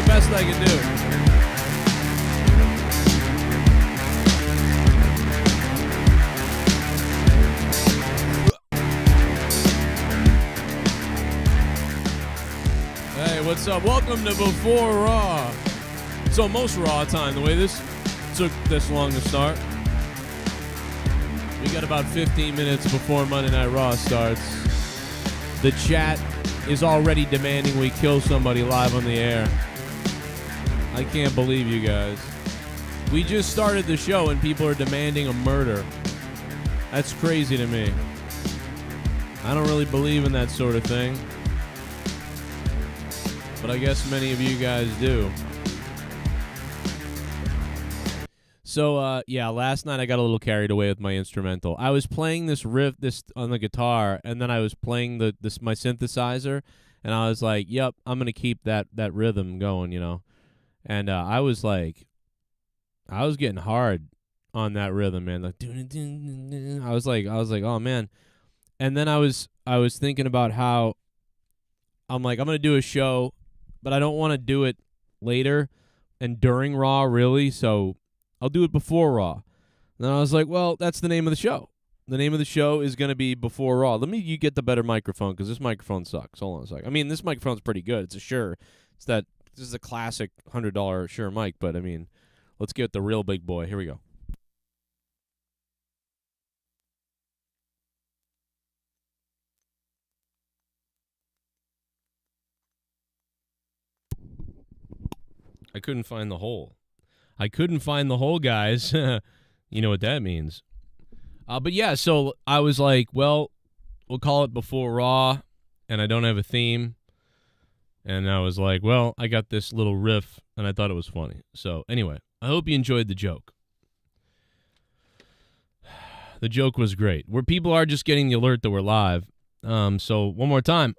best I can do. Hey, what's up? Welcome to Before Raw. It's almost Raw time, the way this took this long to start. We got about 15 minutes before Monday Night Raw starts. The chat is already demanding we kill somebody live on the air. I can't believe you guys. We just started the show and people are demanding a murder. That's crazy to me. I don't really believe in that sort of thing. But I guess many of you guys do. So, yeah, last night I got a little carried away with my instrumental. I was playing this riff on the guitar, and then I was playing my synthesizer, and I was like, yep, I'm going to keep that rhythm going, you know. And I was getting hard on that rhythm, man. Like, I was like, oh, man. And then I was thinking about how I'm like, I'm going to do a show, but I don't want to do it later and during Raw, really, so I'll do it before Raw. And then I was like, well, that's the name of the show. The name of the show is going to be Before Raw. You get the better microphone, because this microphone sucks. Hold on a second. I mean, this microphone's pretty good. It's a Shure. This is a classic $100 Shure mic, but, I mean, let's get the real big boy. Here we go. I couldn't find the hole. Guys. You know what that means. But yeah, so I was like, well, we'll call it Before Raw, and I don't have a theme. And I was like, well, I got this little riff, and I thought it was funny. So anyway, I hope you enjoyed the joke. The joke was great. Where people are just getting the alert that we're live. So one more time.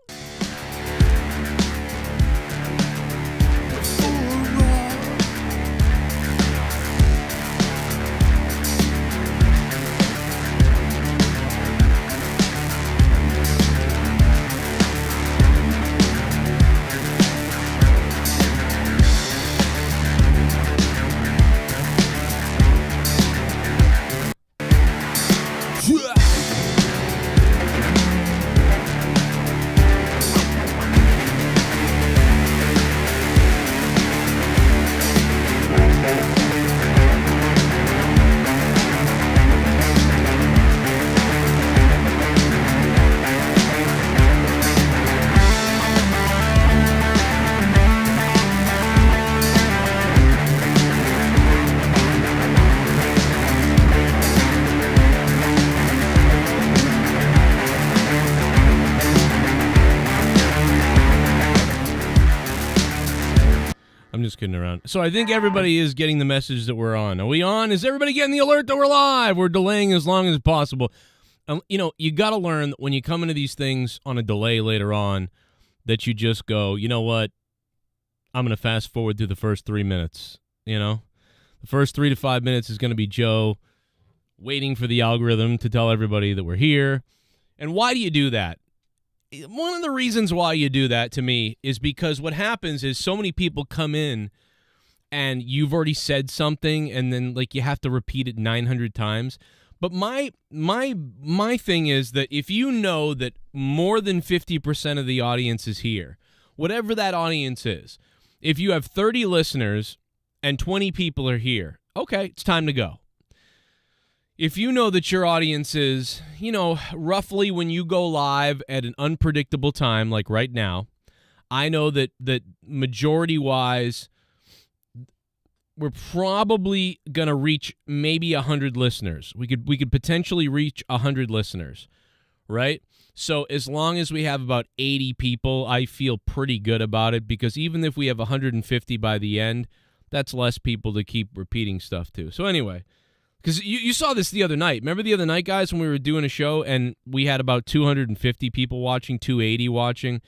Kidding around. So I think everybody is getting the message that we're on. Are we on? Is everybody getting the alert that we're live? We're delaying as long as possible. You know, you got to learn when you come into these things on a delay later on that you just go, you know what? I'm going to fast forward through the first 3 minutes. You know, the first 3 to 5 minutes is going to be Joe waiting for the algorithm to tell everybody that we're here. And why do you do that? One of the reasons why you do that to me is because what happens is so many people come in and you've already said something and then like you have to repeat it 900 times. But my thing is that if you know that more than 50% of the audience is here, whatever that audience is, if you have 30 listeners and 20 people are here, okay, it's time to go. If you know that your audience is, you know, roughly when you go live at an unpredictable time, like right now, I know that majority-wise, we're probably going to reach maybe 100 listeners. We could potentially reach 100 listeners, right? So as long as we have about 80 people, I feel pretty good about it, because even if we have 150 by the end, that's less people to keep repeating stuff to. So anyway, because you saw this the other night. Remember the other night, guys, when we were doing a show and we had about 250 people watching, 280 watching,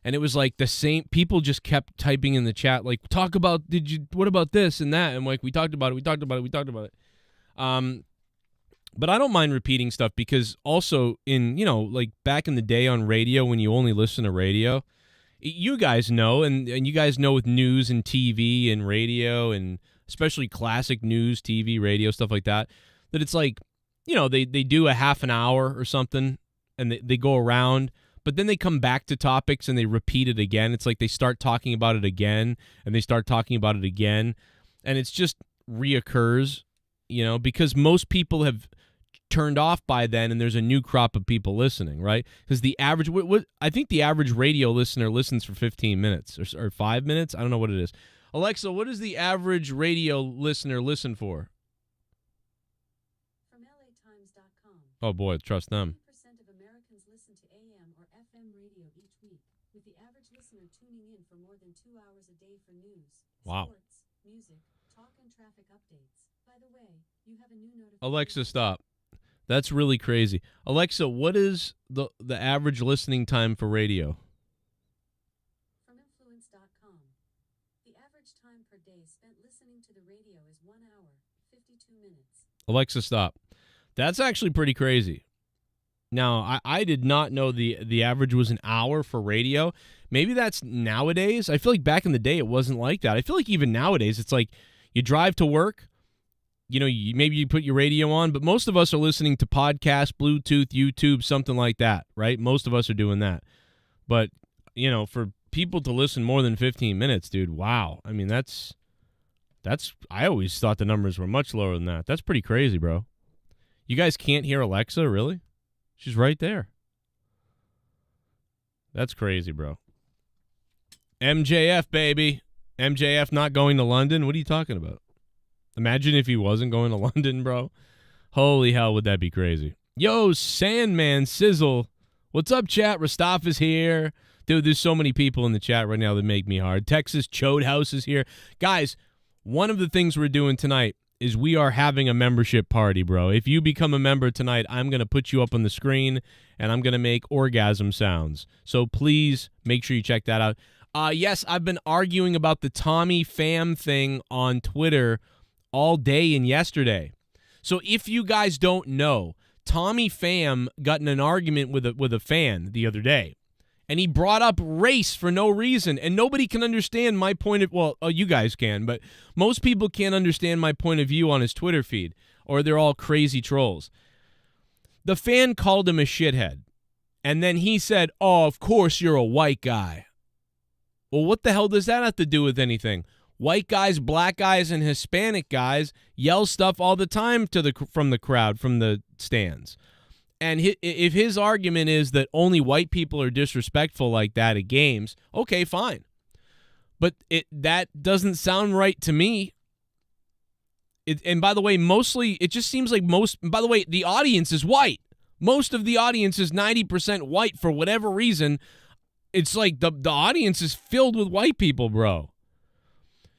and it was like the same people just kept typing in the chat like, what about this and that? And like, we talked about it. But I don't mind repeating stuff, because also in, you know, like back in the day on radio, when you only listen to radio, you guys know, and you guys know with news and TV and radio and especially classic news, TV, radio, stuff like that, that it's like, they do a half an hour or something and they go around, but then they come back to topics and they repeat it again. It's like they start talking about it again and they start talking about it again. And it's just reoccurs, because most people have turned off by then and there's a new crop of people listening, right? Because the average, I think the average radio listener listens for 15 minutes or 5 minutes. I don't know what it is. Alexa, what does the average radio listener listen for? From LATimes.com. Oh boy, trust them. 90% of Americans listen to AM or FM radio each week, with the average listener tuning in for more than 2 hours a day for news, Wow. sports, music, talk, and traffic updates. By the way, you have a new notification. Alexa, stop. That's really crazy. Alexa, what is the average listening time for radio? From Influence.com. The average time per day spent listening to the radio is 1 hour, 52 minutes. Alexa, stop. That's actually pretty crazy. Now, I did not know the average was an hour for radio. Maybe that's nowadays. I feel like back in the day it wasn't like that. I feel like even nowadays it's like you drive to work, maybe you put your radio on, but most of us are listening to podcasts, Bluetooth, YouTube, something like that, right? Most of us are doing that. But, for people to listen more than 15 minutes, dude, wow. I mean, that's I always thought the numbers were much lower than that. That's pretty crazy, bro. You guys can't hear Alexa, really? She's right there. That's crazy, bro. MJF, baby. MJF not going to London? What are you talking about? Imagine if he wasn't going to London, bro. Holy hell, would that be crazy. Yo, Sandman Sizzle. What's up, chat? Rastaf is here. Dude, there's so many people in the chat right now that make me hard. Texas Chode House is here. Guys, one of the things we're doing tonight is we are having a membership party, bro. If you become a member tonight, I'm going to put you up on the screen, and I'm going to make orgasm sounds. So please make sure you check that out. Yes, I've been arguing about the Tommy Pham thing on Twitter all day and yesterday. So if you guys don't know, Tommy Pham got in an argument with a fan the other day, and he brought up race for no reason, and nobody can understand my point of, well, you guys can, but most people can't understand my point of view on his Twitter feed, or they're all crazy trolls. The fan called him a shithead, and then he said, oh, of course you're a white guy. Well, what the hell does that have to do with anything? White guys, black guys, and Hispanic guys yell stuff all the time from the crowd, from the stands. And if his argument is that only white people are disrespectful like that at games, okay, fine. But that doesn't sound right to me. And by the way, mostly, it just seems like by the way, the audience is white. Most of the audience is 90% white for whatever reason. It's like the audience is filled with white people, bro.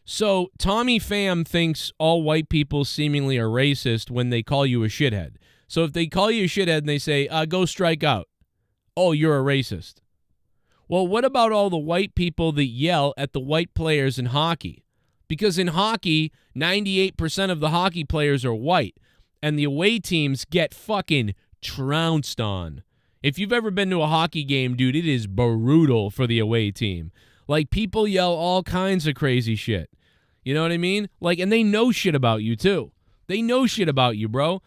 So Tommy Pham thinks all white people seemingly are racist when they call you a shithead. So if they call you a shithead and they say, go strike out, oh, you're a racist. Well, what about all the white people that yell at the white players in hockey? Because in hockey, 98% of the hockey players are white, and the away teams get fucking trounced on. If you've ever been to a hockey game, dude, it is brutal for the away team. Like, people yell all kinds of crazy shit. You know what I mean? Like, and they know shit about you, too. They know shit about you, bro.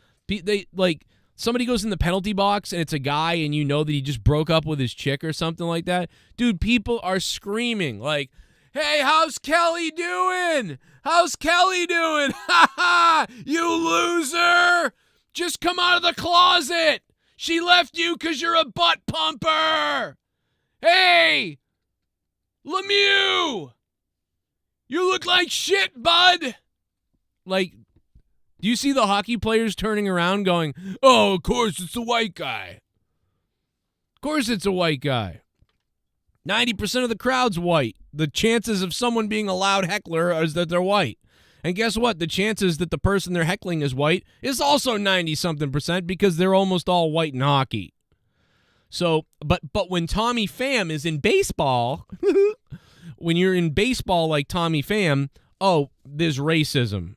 Somebody goes in the penalty box, and it's a guy, and you know that he just broke up with his chick or something like that. Dude, people are screaming, like, hey, how's Kelly doing? How's Kelly doing? Ha ha! You loser! Just come out of the closet! She left you because you're a butt pumper! Hey! Lemieux! You look like shit, bud! Like, do you see the hockey players turning around going, oh, of course it's a white guy. Of course it's a white guy. 90% of the crowd's white. The chances of someone being a loud heckler is that they're white. And guess what? The chances that the person they're heckling is white is also 90-something% because they're almost all white in hockey. So, but when Tommy Pham is in baseball, when you're in baseball like Tommy Pham, oh, there's racism.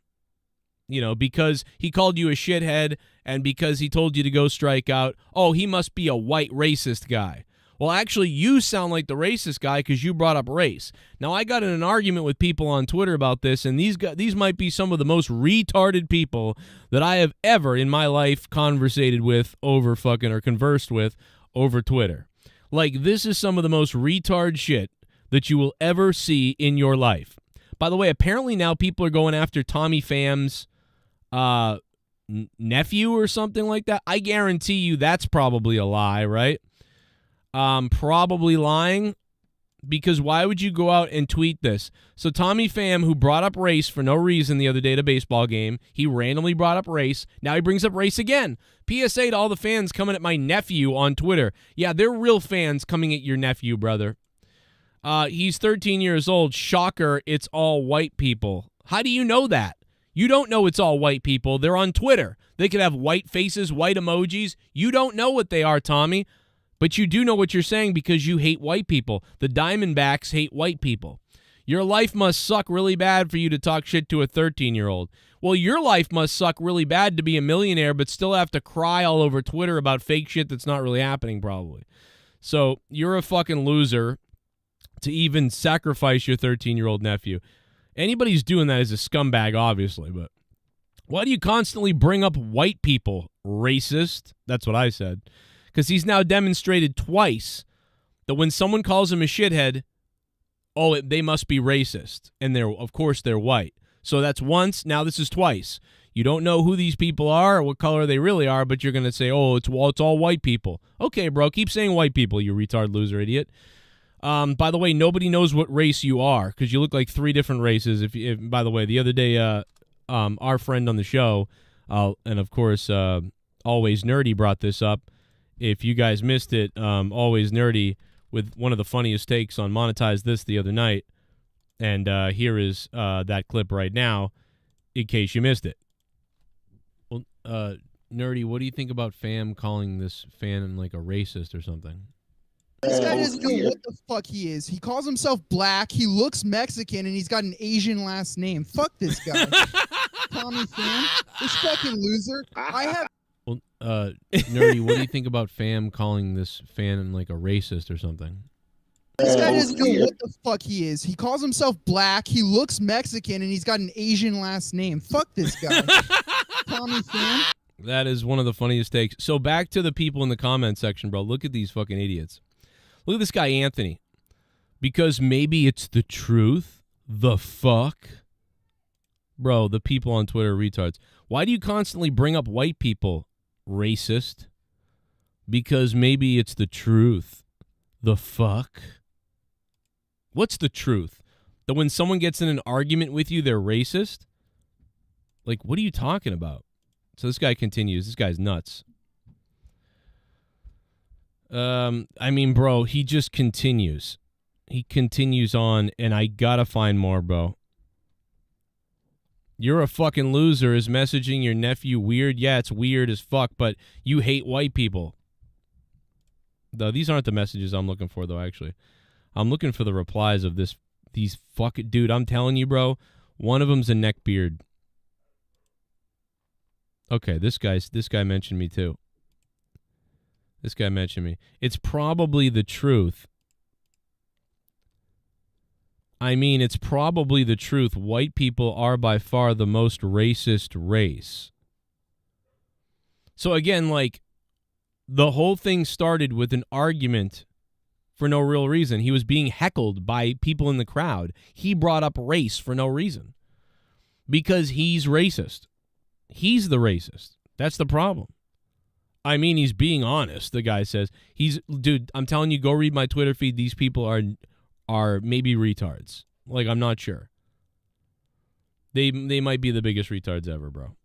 You know, because he called you a shithead and because he told you to go strike out, oh, he must be a white racist guy. Well, actually, you sound like the racist guy because you brought up race. Now, I got in an argument with people on Twitter about this, and these might be some of the most retarded people that I have ever in my life conversated with over fucking or conversed with over Twitter. Like, this is some of the most retard shit that you will ever see in your life. By the way, apparently now people are going after Tommy Pham's nephew or something like that. I guarantee you that's probably a lie, right? Probably lying, because why would you go out and tweet this? So Tommy Pham, who brought up race for no reason the other day at a baseball game, he randomly brought up race. Now he brings up race again. PSA to all the fans coming at my nephew on Twitter. Yeah, they're real fans coming at your nephew, brother. He's 13 years old. Shocker, it's all white people. How do you know that? You don't know it's all white people. They're on Twitter. They could have white faces, white emojis. You don't know what they are, Tommy. But you do know what you're saying because you hate white people. The Diamondbacks hate white people. Your life must suck really bad for you to talk shit to a 13-year-old. Well, your life must suck really bad to be a millionaire but still have to cry all over Twitter about fake shit that's not really happening probably. So you're a fucking loser to even sacrifice your 13-year-old nephew. Anybody who's doing that is a scumbag, obviously, but why do you constantly bring up white people? Racist? That's what I said. Because he's now demonstrated twice that when someone calls him a shithead, they must be racist. And of course they're white. So that's once, now this is twice. You don't know who these people are or what color they really are, but you're going to say, it's all white people. Okay, bro, keep saying white people, you retard loser idiot. By the way, nobody knows what race you are because you look like 3 different races. By the way, the other day, our friend on the show, and of course, Always Nerdy brought this up. If you guys missed it, Always Nerdy with one of the funniest takes on Monetize This the other night. And here is that clip right now in case you missed it. Well, Nerdy, what do you think about Pham calling this fan like a racist or something? This guy doesn't know what the fuck he is. He calls himself black. He looks Mexican, and he's got an Asian last name. Fuck this guy. Tommy Pham, this fucking loser. Well, Nerdy, what do you think about Pham calling this fan like a racist or something? This guy doesn't know what the fuck he is. He calls himself black. He looks Mexican, and he's got an Asian last name. Fuck this guy. Tommy Pham. That is one of the funniest takes. So back to the people in the comment section, bro. Look at these fucking idiots. Look at this guy, Anthony. Because maybe it's the truth. The fuck? Bro, the people on Twitter are retards. Why do you constantly bring up white people? Racist. Because maybe it's the truth. The fuck? What's the truth? That when someone gets in an argument with you, they're racist? Like, what are you talking about? So this guy continues. This guy's nuts. I mean, bro, he just continues. He continues on, and I gotta find more, bro. You're a fucking loser is messaging your nephew weird. Yeah, it's weird as fuck, but you hate white people. Though these aren't the messages I'm looking for, though, actually. I'm looking for the replies of these fucking... Dude, I'm telling you, bro, one of them's a neckbeard. Okay, this guy mentioned me, too. This guy mentioned me. It's probably the truth. I mean, it's probably the truth. White people are by far the most racist race. So again, like, the whole thing started with an argument for no real reason. He was being heckled by people in the crowd. He brought up race for no reason. Because he's racist. He's the racist. That's the problem. I mean, he's being honest, the guy says. Dude, I'm telling you, go read my Twitter feed. These people are maybe retards. Like, I'm not sure. They might be the biggest retards ever, bro.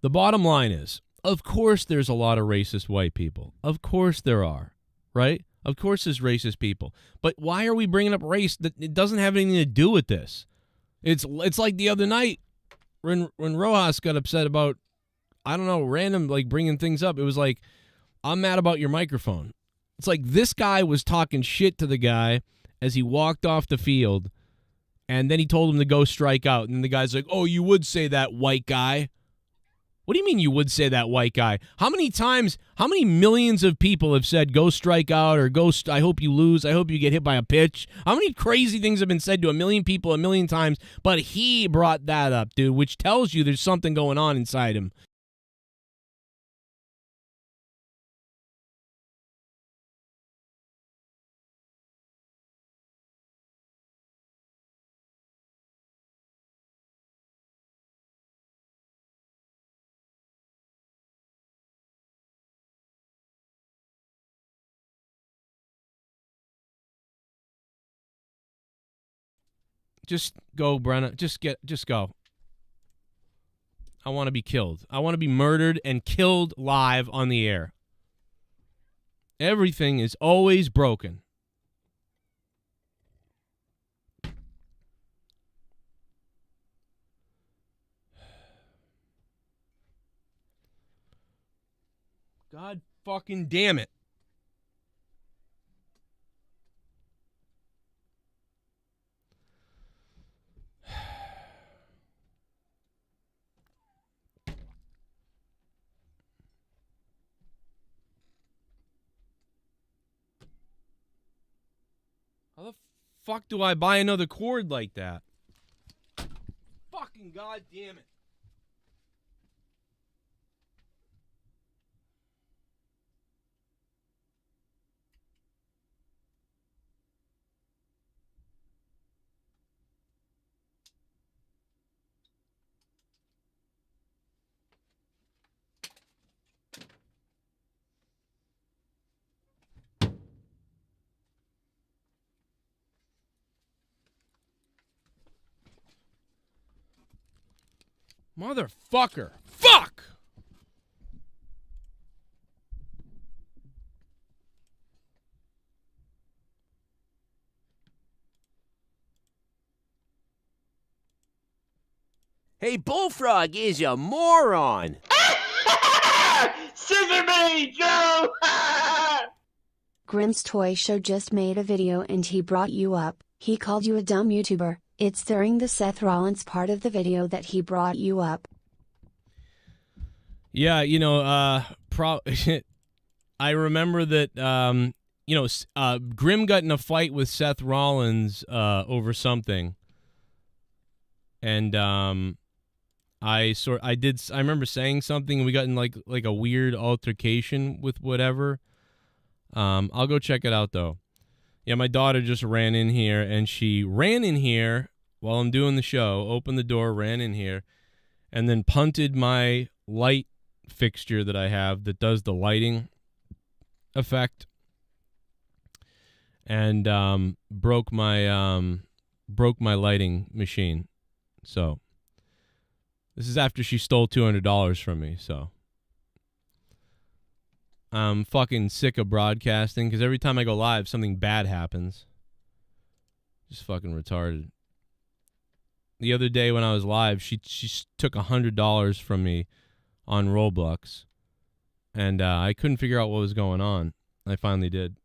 The bottom line is, of course there's a lot of racist white people. Of course there are, right? Of course there's racist people. But why are we bringing up race? It doesn't have anything to do with this. It's like the other night when Rojas got upset about, I don't know, random, like, bringing things up. It was like, I'm mad about your microphone. It's like this guy was talking shit to the guy as he walked off the field, and then he told him to go strike out. And the guy's like, oh, you would say that, white guy. What do you mean you would say that, white guy? How many times, how many millions of people have said, go strike out, or I hope you lose, I hope you get hit by a pitch? How many crazy things have been said to a million people a million times? But he brought that up, dude, which tells you there's something going on inside him. Just go, Brenna. Just go. I want to be killed. I want to be murdered and killed live on the air. Everything is always broken. God fucking damn it. How the fuck do I buy another cord like that? Fucking goddamn it. Motherfucker. Fuck! Hey, Bullfrog is a moron. Scissor me, Joe! Grimm's Toy Show just made a video and he brought you up. He called you a dumb YouTuber. It's during the Seth Rollins part of the video that he brought you up. Yeah, you know, I remember that, Grimm got in a fight with Seth Rollins over something. And I remember saying something, and we got in like a weird altercation with whatever. I'll go check it out, though. Yeah, my daughter just ran in here, and she ran in here while I'm doing the show, opened the door, ran in here, and then punted my light fixture that I have that does the lighting effect, and broke my lighting machine. So this is after she stole $200 from me, so I'm fucking sick of broadcasting because every time I go live, something bad happens. Just fucking retarded. The other day when I was live, she took $100 from me on Roblox, and I couldn't figure out what was going on. I finally did.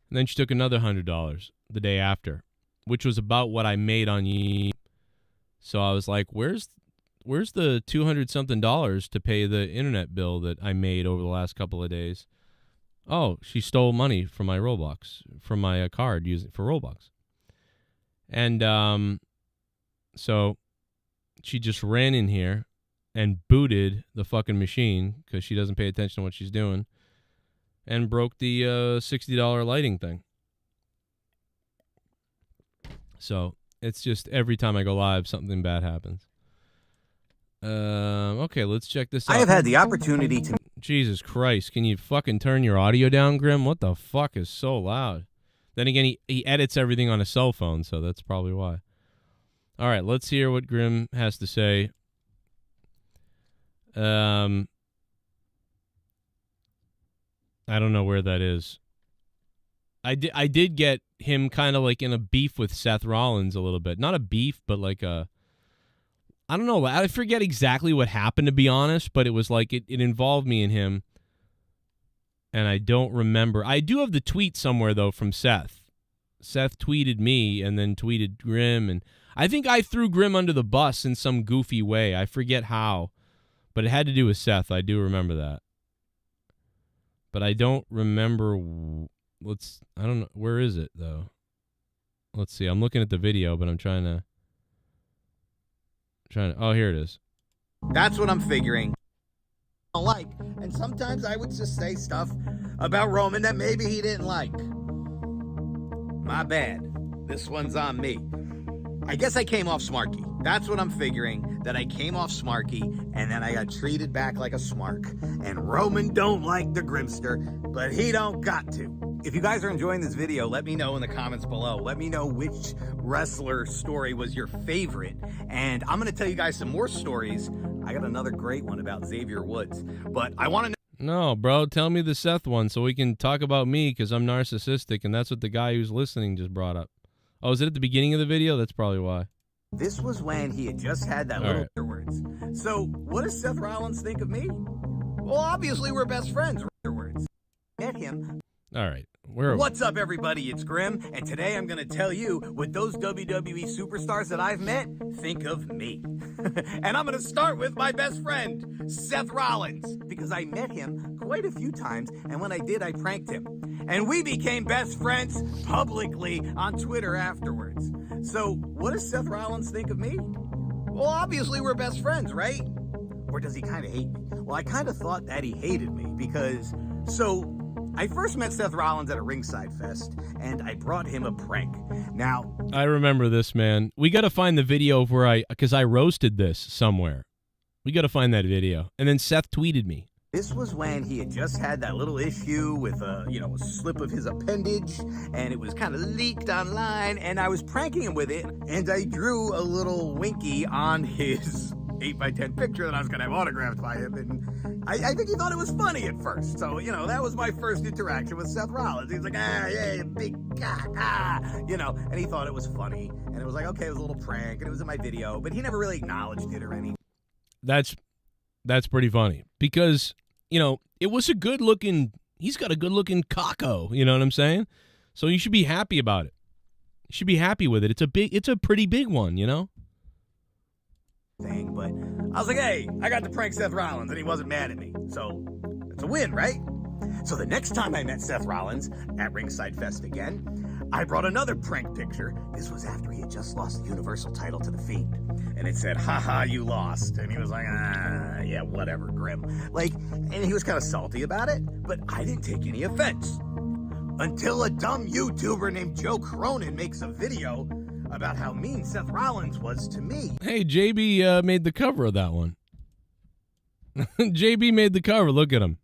And then she took another $100 the day after, which was about what I made on YouTube. So I was like, where's the $200-something to pay the internet bill that I made over the last couple of days? Oh, she stole money from my Roblox, from my card using for Roblox. And so she just ran in here and booted the fucking machine because she doesn't pay attention to what she's doing, and broke the $60 lighting thing. So it's just every time I go live, something bad happens. Okay, let's check this out. I have had the opportunity to... Jesus Christ, can you fucking turn your audio down, Grimm? What the fuck is so loud? Then again, he edits everything on a cell phone, so that's probably why. All right, let's hear what Grimm has to say. I don't know where that is. I did get him kind of like in a beef with Seth Rollins a little bit. Not a beef, but like a... I don't know. I forget exactly what happened, to be honest, but it was like it involved me and him, and I don't remember. I do have the tweet somewhere, though, from Seth. Seth tweeted me and then tweeted Grimm, and I think I threw Grimm under the bus in some goofy way. I forget how, But it had to do with Seth. I do remember that. But I don't remember. I don't know. Where is it, though? Let's see. I'm looking at the video, but I'm trying to. Oh, here it is. That's what I'm figuring. Like, and sometimes I would just say stuff about Roman that maybe he didn't like. My bad. This one's on me. I guess I came off smarky. That's what I'm figuring, that I came off smarky, and then I got treated back like a smark. And Roman don't like the Grimster, but he don't got to. If you guys are enjoying this video, let me know in the comments below. Let me know which wrestler story was your favorite. And I'm going to tell you guys some more stories. I got another great one about Xavier Woods, but I want to know. No, bro, tell me the Seth one so we can talk about me because I'm narcissistic, and that's what the guy who's listening just brought up. Oh, is it at the beginning of the video? That's probably why. This was when he had just had that little words. So what does Seth Rollins think of me? Well, obviously we're best friends. Words. Met him. All right. What's up, everybody? It's Grim, and today I'm going to tell you what those WWE superstars that I've met think of me. And I'm going to start with my best friend, Seth Rollins, because I met him quite a few times, and when I did, I pranked him. And we became best friends publicly on Twitter afterwards. So what does Seth Rollins think of me? Well, obviously we're best friends, right? Or does he kind of hate me? Well, I kind of thought that he hated me because, I first met Seth Rollins at a ringside fest, and I brought him a prank. Now, I remember this, man. We got to find the video of because I roasted this somewhere. We got to find that video. And then Seth tweeted me. This was when he had just had that little issue with a slip of his appendage, and it was kind of leaked online, and I was pranking him with it, and I drew a little winky on his 8x10 picture that I was going to have autographed by him, and I think he thought it was funny at first. So, that was my first interaction with Seth Rollins. He was like, yeah, big cock, and he thought it was funny, and it was like, okay, it was a little prank, and it was in my video, but he never really acknowledged it or anything. That's pretty funny because, it was he's got a good-looking cocko, you know what I'm saying? So you should be happy about it. You should be happy with it. It's a pretty big one, Thing, but I was like, hey, I got to prank Seth Rollins, and he wasn't mad at me, so it's a win, right? So the next time I met Seth Rollins at Ringside Fest again, I brought another prank picture. This was after he had just lost the Universal title to The Fiend, and it said, haha, you lost, and he was like, yeah, whatever, Grim. And he was kind of salty about it, but I didn't take any offense. Until a dumb YouTuber named Joe Cronin makes a video about how mean Seth Rollins was to me. Hey, JB made the cover of that one. JB made the cover. Look at him.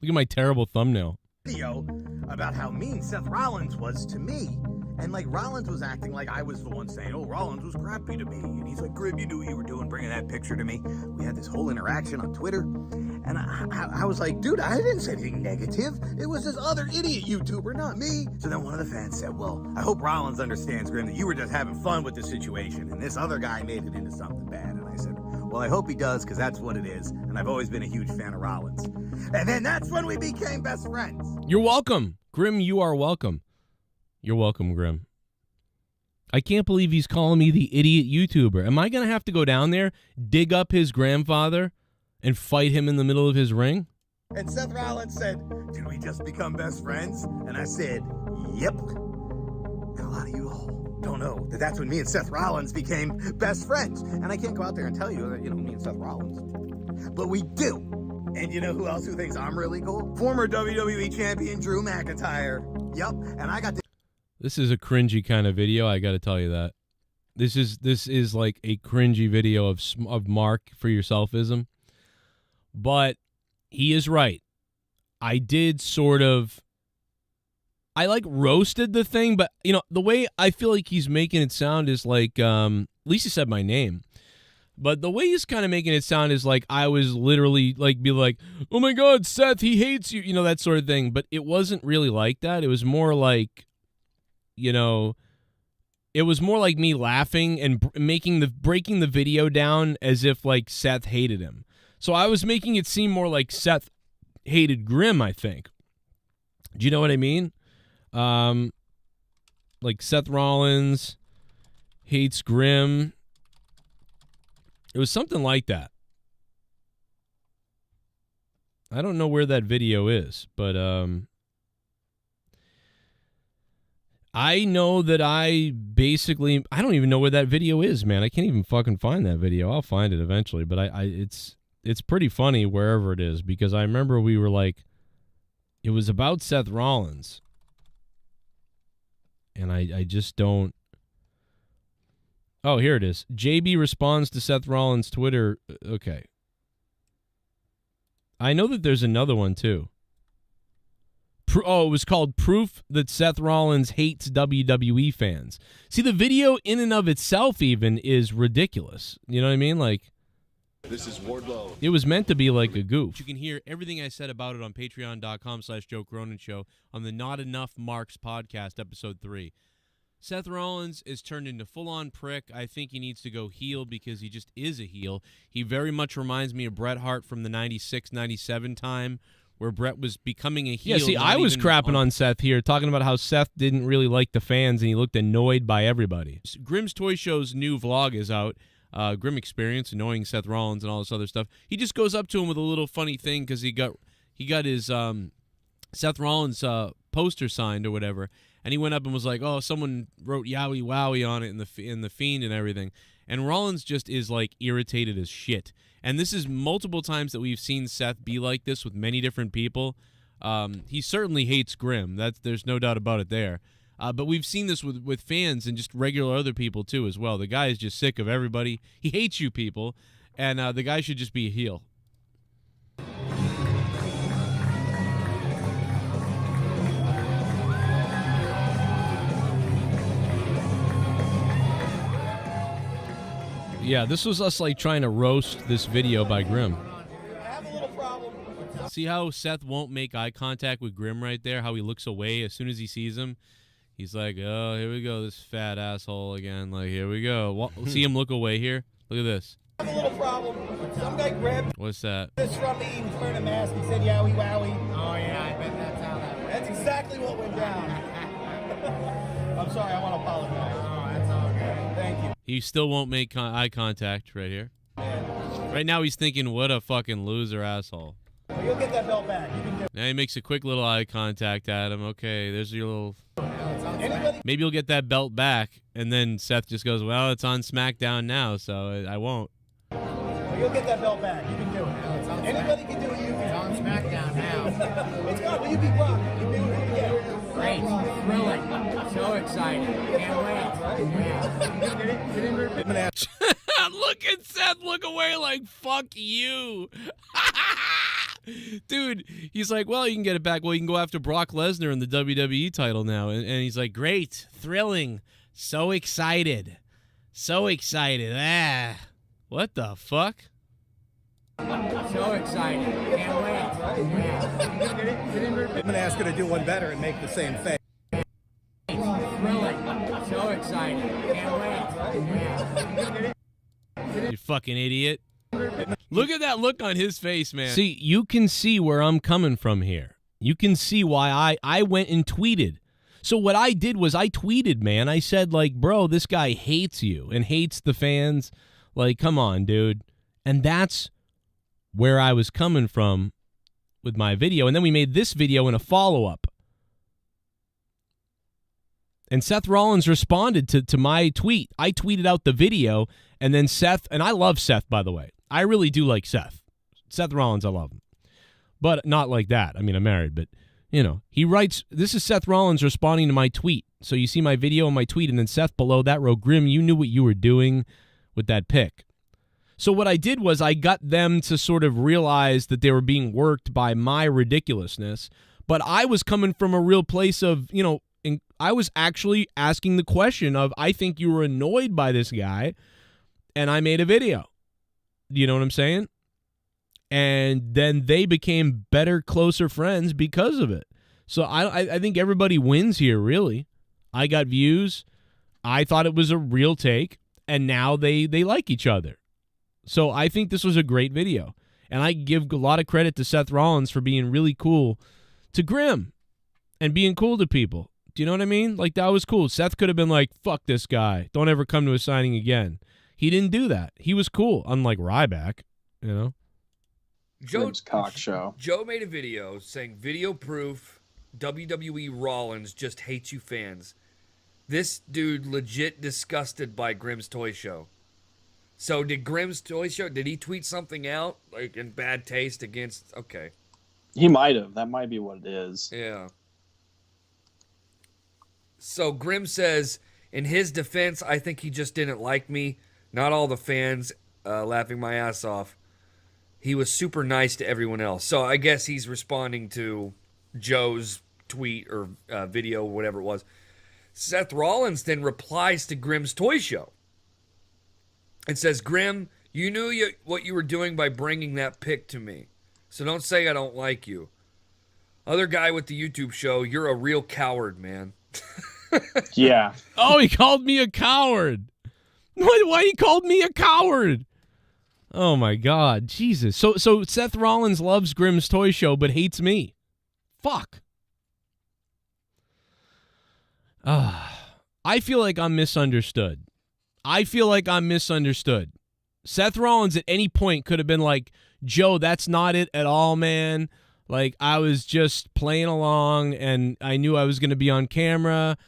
Look at my terrible thumbnail. Video about how mean Seth Rollins was to me. And Rollins was acting like I was the one saying, oh, Rollins was crappy to me. And he's like, Grim, you knew what you were doing bringing that picture to me. We had this whole interaction on Twitter. And I was like, dude, I didn't say anything negative. It was this other idiot YouTuber, not me. So then one of the fans said, well, I hope Rollins understands, Grim, that you were just having fun with the situation. And this other guy made it into something bad. And I said, well, I hope he does, because that's what it is. And I've always been a huge fan of Rollins. And then that's when we became best friends. You're welcome. Grim, you are welcome. You're welcome, Grim. I can't believe he's calling me the idiot YouTuber. Am I going to have to go down there, dig up his grandfather, and fight him in the middle of his ring? And Seth Rollins said, did we just become best friends? And I said, yep. And a lot of you all don't know that that's when me and Seth Rollins became best friends. And I can't go out there and tell you that, me and Seth Rollins. But we do. And you know who else who thinks I'm really cool? Former WWE champion Drew McIntyre. Yep. And I got This is a cringy kind of video, I got to tell you that. This is like a cringy video of Mark for yourselfism. But he is right. I did I roasted the thing, but the way I feel like he's making it sound is like at least he said my name. But the way he's kind of making it sound is like I was literally be like, "Oh my God, Seth, he hates you," that sort of thing. But it wasn't really like that. It was more like, it was more like me laughing and breaking the video down as if Seth hated him. So I was making it seem more like Seth hated Grim, I think. Do you know what I mean? Seth Rollins hates Grim. It was something like that. I don't know where that video is, but I know that I don't even know where that video is, man. I can't even fucking find that video. I'll find it eventually, but it's pretty funny wherever it is, because I remember we were like, it was about Seth Rollins, and I just don't. Oh, here it is. JB responds to Seth Rollins' Twitter. Okay. I know that there's another one too. It was called Proof That Seth Rollins Hates WWE Fans. See, the video in and of itself even is ridiculous. You know what I mean? Like, this is Wardlow. It was meant to be like a goof. You can hear everything I said about it on patreon.com/Joe Cronin Show on the Not Enough Marks podcast, episode 3. Seth Rollins is turned into full-on prick. I think he needs to go heel because he just is a heel. He very much reminds me of Bret Hart from the 96-97 time, where Bret was becoming a heel. Yeah, see, I was crapping on Seth here, talking about how Seth didn't really like the fans and he looked annoyed by everybody. Grimm's Toy Show's new vlog is out. Grim Experience, annoying Seth Rollins and all this other stuff. He just goes up to him with a little funny thing because he got his Seth Rollins poster signed or whatever, and he went up and was like, "Oh, someone wrote Yowie Wowie on it in the Fiend and everything." And Rollins just is like irritated as shit. And this is multiple times that we've seen Seth be like this with many different people. He certainly hates Grimm. There's no doubt about it there. But we've seen this with fans and just regular other people too as well. The guy is just sick of everybody. He hates you people, and the guy should just be a heel. Yeah, this was us like trying to roast this video by Grimm. I have a little problem. See how Seth won't make eye contact with Grimm right there? How he looks away as soon as he sees him? He's like, oh, here we go, this fat asshole again. Like, here we go. See him look away here? Look at this. I have a little problem. Some guy grabbed What's that? this from me and wearing a mask. He said, Yowie Wowie. Oh, yeah, I bet that's how that went. That's exactly what went down. I'm sorry, I want to apologize. Oh, that's all good. Thank you. He still won't make eye contact right here. Man. Right now he's thinking, what a fucking loser asshole. Well, you'll get that belt back. You can do it. Now he makes a quick little eye contact at him. Okay, there's your little... Anybody? Maybe you'll get that belt back. And then Seth just goes, well, it's on SmackDown now, so I won't. Well, you'll get that belt back. You can do it. Anybody can do it. You It's can. on SmackDown now. It's gone. Will you be Brock? You can do it again. Great. Thrilling. So excited. Can't wait. Yeah. Look at Seth look away like, fuck you. Dude, he's like, well, you can get it back. Well, you can go after Brock Lesnar in the WWE title now. And he's like, great, thrilling, so excited. So excited. Ah. What the fuck? So excited. Can't wait. Yeah. I'm going to ask her to do one better and make the same face. Thrilling. So excited. Can't wait. Yeah. You fucking idiot. Look at that look on his face, man. See, you can see where I'm coming from here. You can see why I went and tweeted. So what I did was I tweeted, man. I said, like, bro, this guy hates you and hates the fans. Like, come on, dude. And that's where I was coming from with my video. And then we made this video in a follow-up. And Seth Rollins responded to my tweet. I tweeted out the video, and then Seth, and I love Seth, by the way. I really do like Seth. Seth Rollins, I love him. But not like that. I mean, I'm married, but, you know. He writes, this is Seth Rollins responding to my tweet. So you see my video and my tweet, and then Seth below that wrote, Grimm, you knew what you were doing with that pic. So what I did was I got them to sort of realize that they were being worked by my ridiculousness, but I was coming from a real place of, you know, I was actually asking the question of, I think you were annoyed by this guy, and I made a video. You know what I'm saying? And then they became better, closer friends because of it. So I think everybody wins here, really. I got views. I thought it was a real take, and now they like each other. So I think this was a great video. And I give a lot of credit to Seth Rollins for being really cool to Grimm and being cool to people. Do you know what I mean? Like, that was cool. Seth could have been like, fuck this guy. Don't ever come to a signing again. He didn't do that. He was cool, unlike Ryback, you know? Grimm's cock show. Joe made a video saying video proof WWE Rollins just hates you fans. This dude legit disgusted by Grimm's Toy Show. So did Grimm's Toy Show, did he tweet something out like in bad taste against, okay. He might have. That might be what it is. Yeah. So Grimm says, in his defense, I think he just didn't like me. Not all the fans laughing my ass off. He was super nice to everyone else. So I guess he's responding to Joe's tweet or video, whatever it was. Seth Rollins then replies to Grimm's Toy Show and says, Grimm, you knew what you were doing by bringing that pic to me. So don't say I don't like you. Other guy with the YouTube show, you're a real coward, man. Yeah. Oh, he called me a coward. Why he called me a coward? Oh, my God. Jesus. So Seth Rollins loves Grimm's Toy Show but hates me. Fuck. I feel like I'm misunderstood. Seth Rollins at any point could have been like, Joe, that's not it at all, man. Like, I was just playing along, and I knew I was going to be on camera.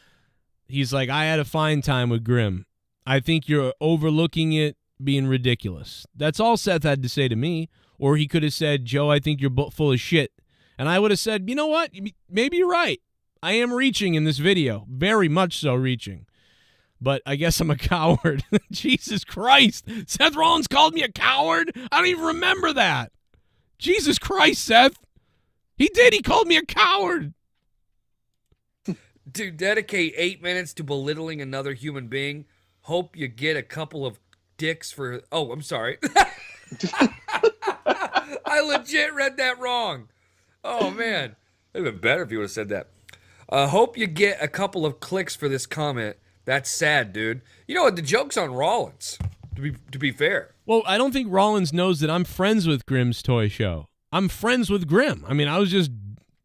He's like, I had a fine time with Grimm. I think you're overlooking it, being ridiculous. That's all Seth had to say to me. Or he could have said, Joe, I think you're full of shit. And I would have said, you know what? Maybe you're right. I am reaching in this video. Very much so reaching. But I guess I'm a coward. Jesus Christ. Seth Rollins called me a coward? I don't even remember that. Jesus Christ, Seth. He did. He called me a coward. To dedicate 8 minutes to belittling another human being, hope you get a couple of dicks for... Oh, I'm sorry. I legit read that wrong. Oh, man. It would have been better if you would have said that. Hope you get a couple of clicks for this comment. That's sad, dude. You know what? The joke's on Rollins, to be fair. Well, I don't think Rollins knows that I'm friends with Grimm's Toy Show. I'm friends with Grimm. I mean, I was just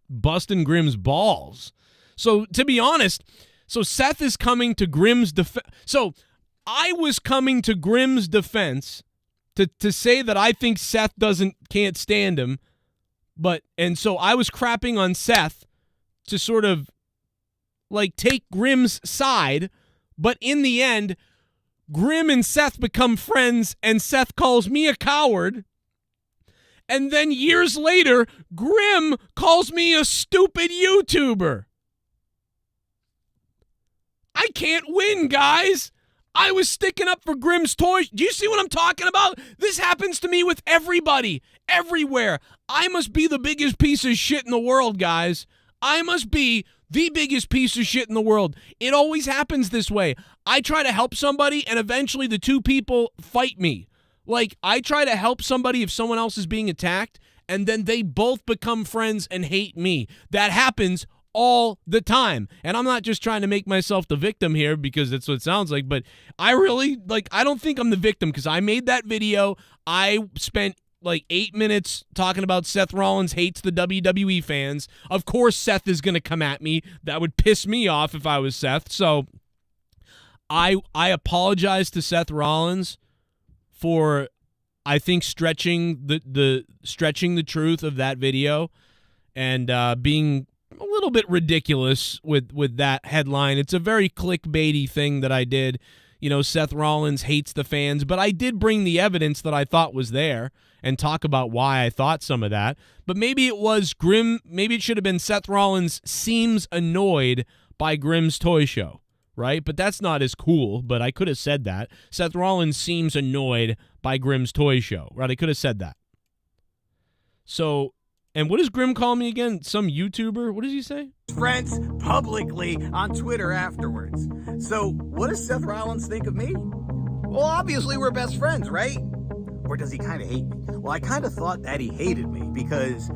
busting Grimm's balls. So, to be honest, Seth is coming to Grimm's defense. So, I was coming to Grimm's defense to say that I think Seth can't stand him. And so I was crapping on Seth to sort of, like, take Grimm's side. But in the end, Grimm and Seth become friends, and Seth calls me a coward. And then years later, Grimm calls me a stupid YouTuber. I can't win, guys. I was sticking up for Grimm's Toys. Do you see what I'm talking about? This happens to me with everybody, everywhere. I must be the biggest piece of shit in the world, guys. I must be the biggest piece of shit in the world. It always happens this way. I try to help somebody, and eventually the two people fight me. Like, I try to help somebody if someone else is being attacked, and then they both become friends and hate me. That happens all the time. And I'm not just trying to make myself the victim here because that's what it sounds like, but I really, I don't think I'm the victim because I made that video. I spent 8 minutes talking about Seth Rollins hates the WWE fans. Of course, Seth is going to come at me. That would piss me off if I was Seth. So I apologize to Seth Rollins for, I think, stretching the truth of that video and being a little bit ridiculous with that headline. It's a very clickbaity thing that I did. You know, Seth Rollins hates the fans, but I did bring the evidence that I thought was there and talk about why I thought some of that. But maybe it was Grimm, maybe it should have been Seth Rollins seems annoyed by Grimm's Toy Show, right? But that's not as cool, but I could have said that. Seth Rollins seems annoyed by Grimm's Toy Show, right? I could have said that. So, and what does Grimm call me again? Some YouTuber? What does he say? Friends publicly on Twitter afterwards. So, what does Seth Rollins think of me? Well, obviously we're best friends, right? Or does he kind of hate me? Well, I kind of thought that he hated me because,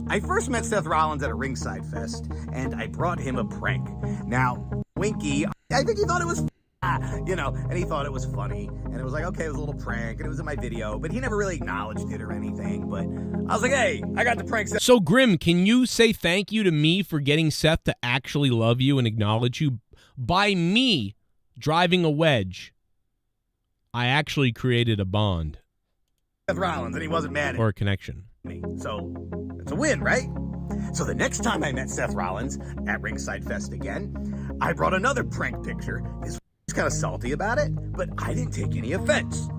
I first met Seth Rollins at a ringside fest, and I brought him a prank. Now, Winky, I think he thought it was and he thought it was funny, and it was like, okay, it was a little prank, and it was in my video, but he never really acknowledged it or anything, but I was like, hey, I got the prank. So, Grimm, can you say thank you to me for getting Seth to actually love you and acknowledge you? By me driving a wedge, I actually created a bond. Seth Rollins, and he wasn't mad at Or a connection. me. So it's a win, right? So the next time I met Seth Rollins at Ringside Fest again, I brought another prank picture. This was kind of salty about it, but I didn't take any offense.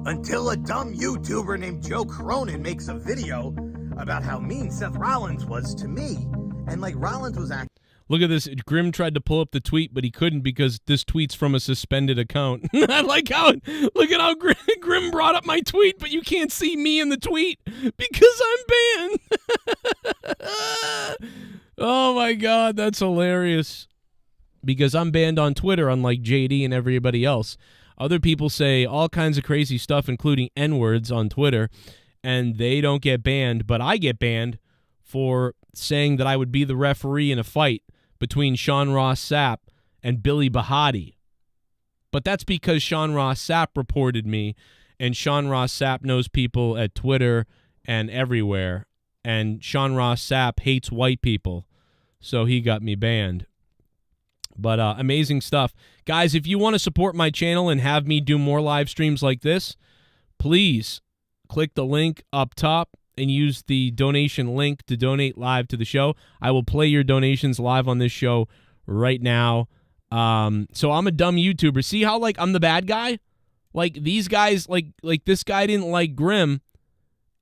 Until a dumb YouTuber named Joe Cronin makes a video about how mean Seth Rollins was to me. And like Rollins was acting. Look at this. Grim tried to pull up the tweet, but he couldn't because this tweet's from a suspended account. I like how, look at how Grim brought up my tweet, but you can't see me in the tweet because I'm banned. Oh my God, that's hilarious. Because I'm banned on Twitter, unlike JD and everybody else. Other people say all kinds of crazy stuff, including N-words on Twitter, and they don't get banned, but I get banned for saying that I would be the referee in a fight between Sean Ross Sapp and Billy Bahati. But that's because Sean Ross Sapp reported me, and Sean Ross Sapp knows people at Twitter and everywhere, and Sean Ross Sapp hates white people, so he got me banned. But amazing stuff. Guys, if you want to support my channel and have me do more live streams like this, please click the link up top and use the donation link to donate live to the show. I will play your donations live on this show right now. So I'm a dumb YouTuber. See how, like, I'm the bad guy? Like, these guys, like this guy didn't like Grim,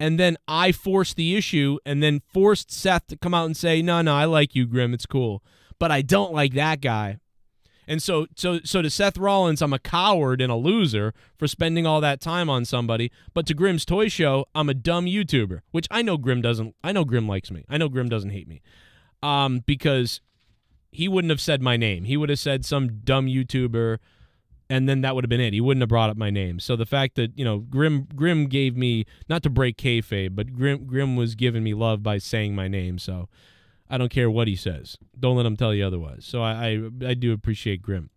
and then I forced the issue and then forced Seth to come out and say, no, I like you, Grim. It's cool. But I don't like that guy. And so to Seth Rollins, I'm a coward and a loser for spending all that time on somebody. But to Grim's Toy Show, I'm a dumb YouTuber, which I know Grim doesn't. I know Grim likes me. I know Grim doesn't hate me, because he wouldn't have said my name. He would have said some dumb YouTuber, and then that would have been it. He wouldn't have brought up my name. So the fact that, you know, Grim gave me, not to break kayfabe, but Grim was giving me love by saying my name. So I don't care what he says. Don't let him tell you otherwise. So I do appreciate Grim.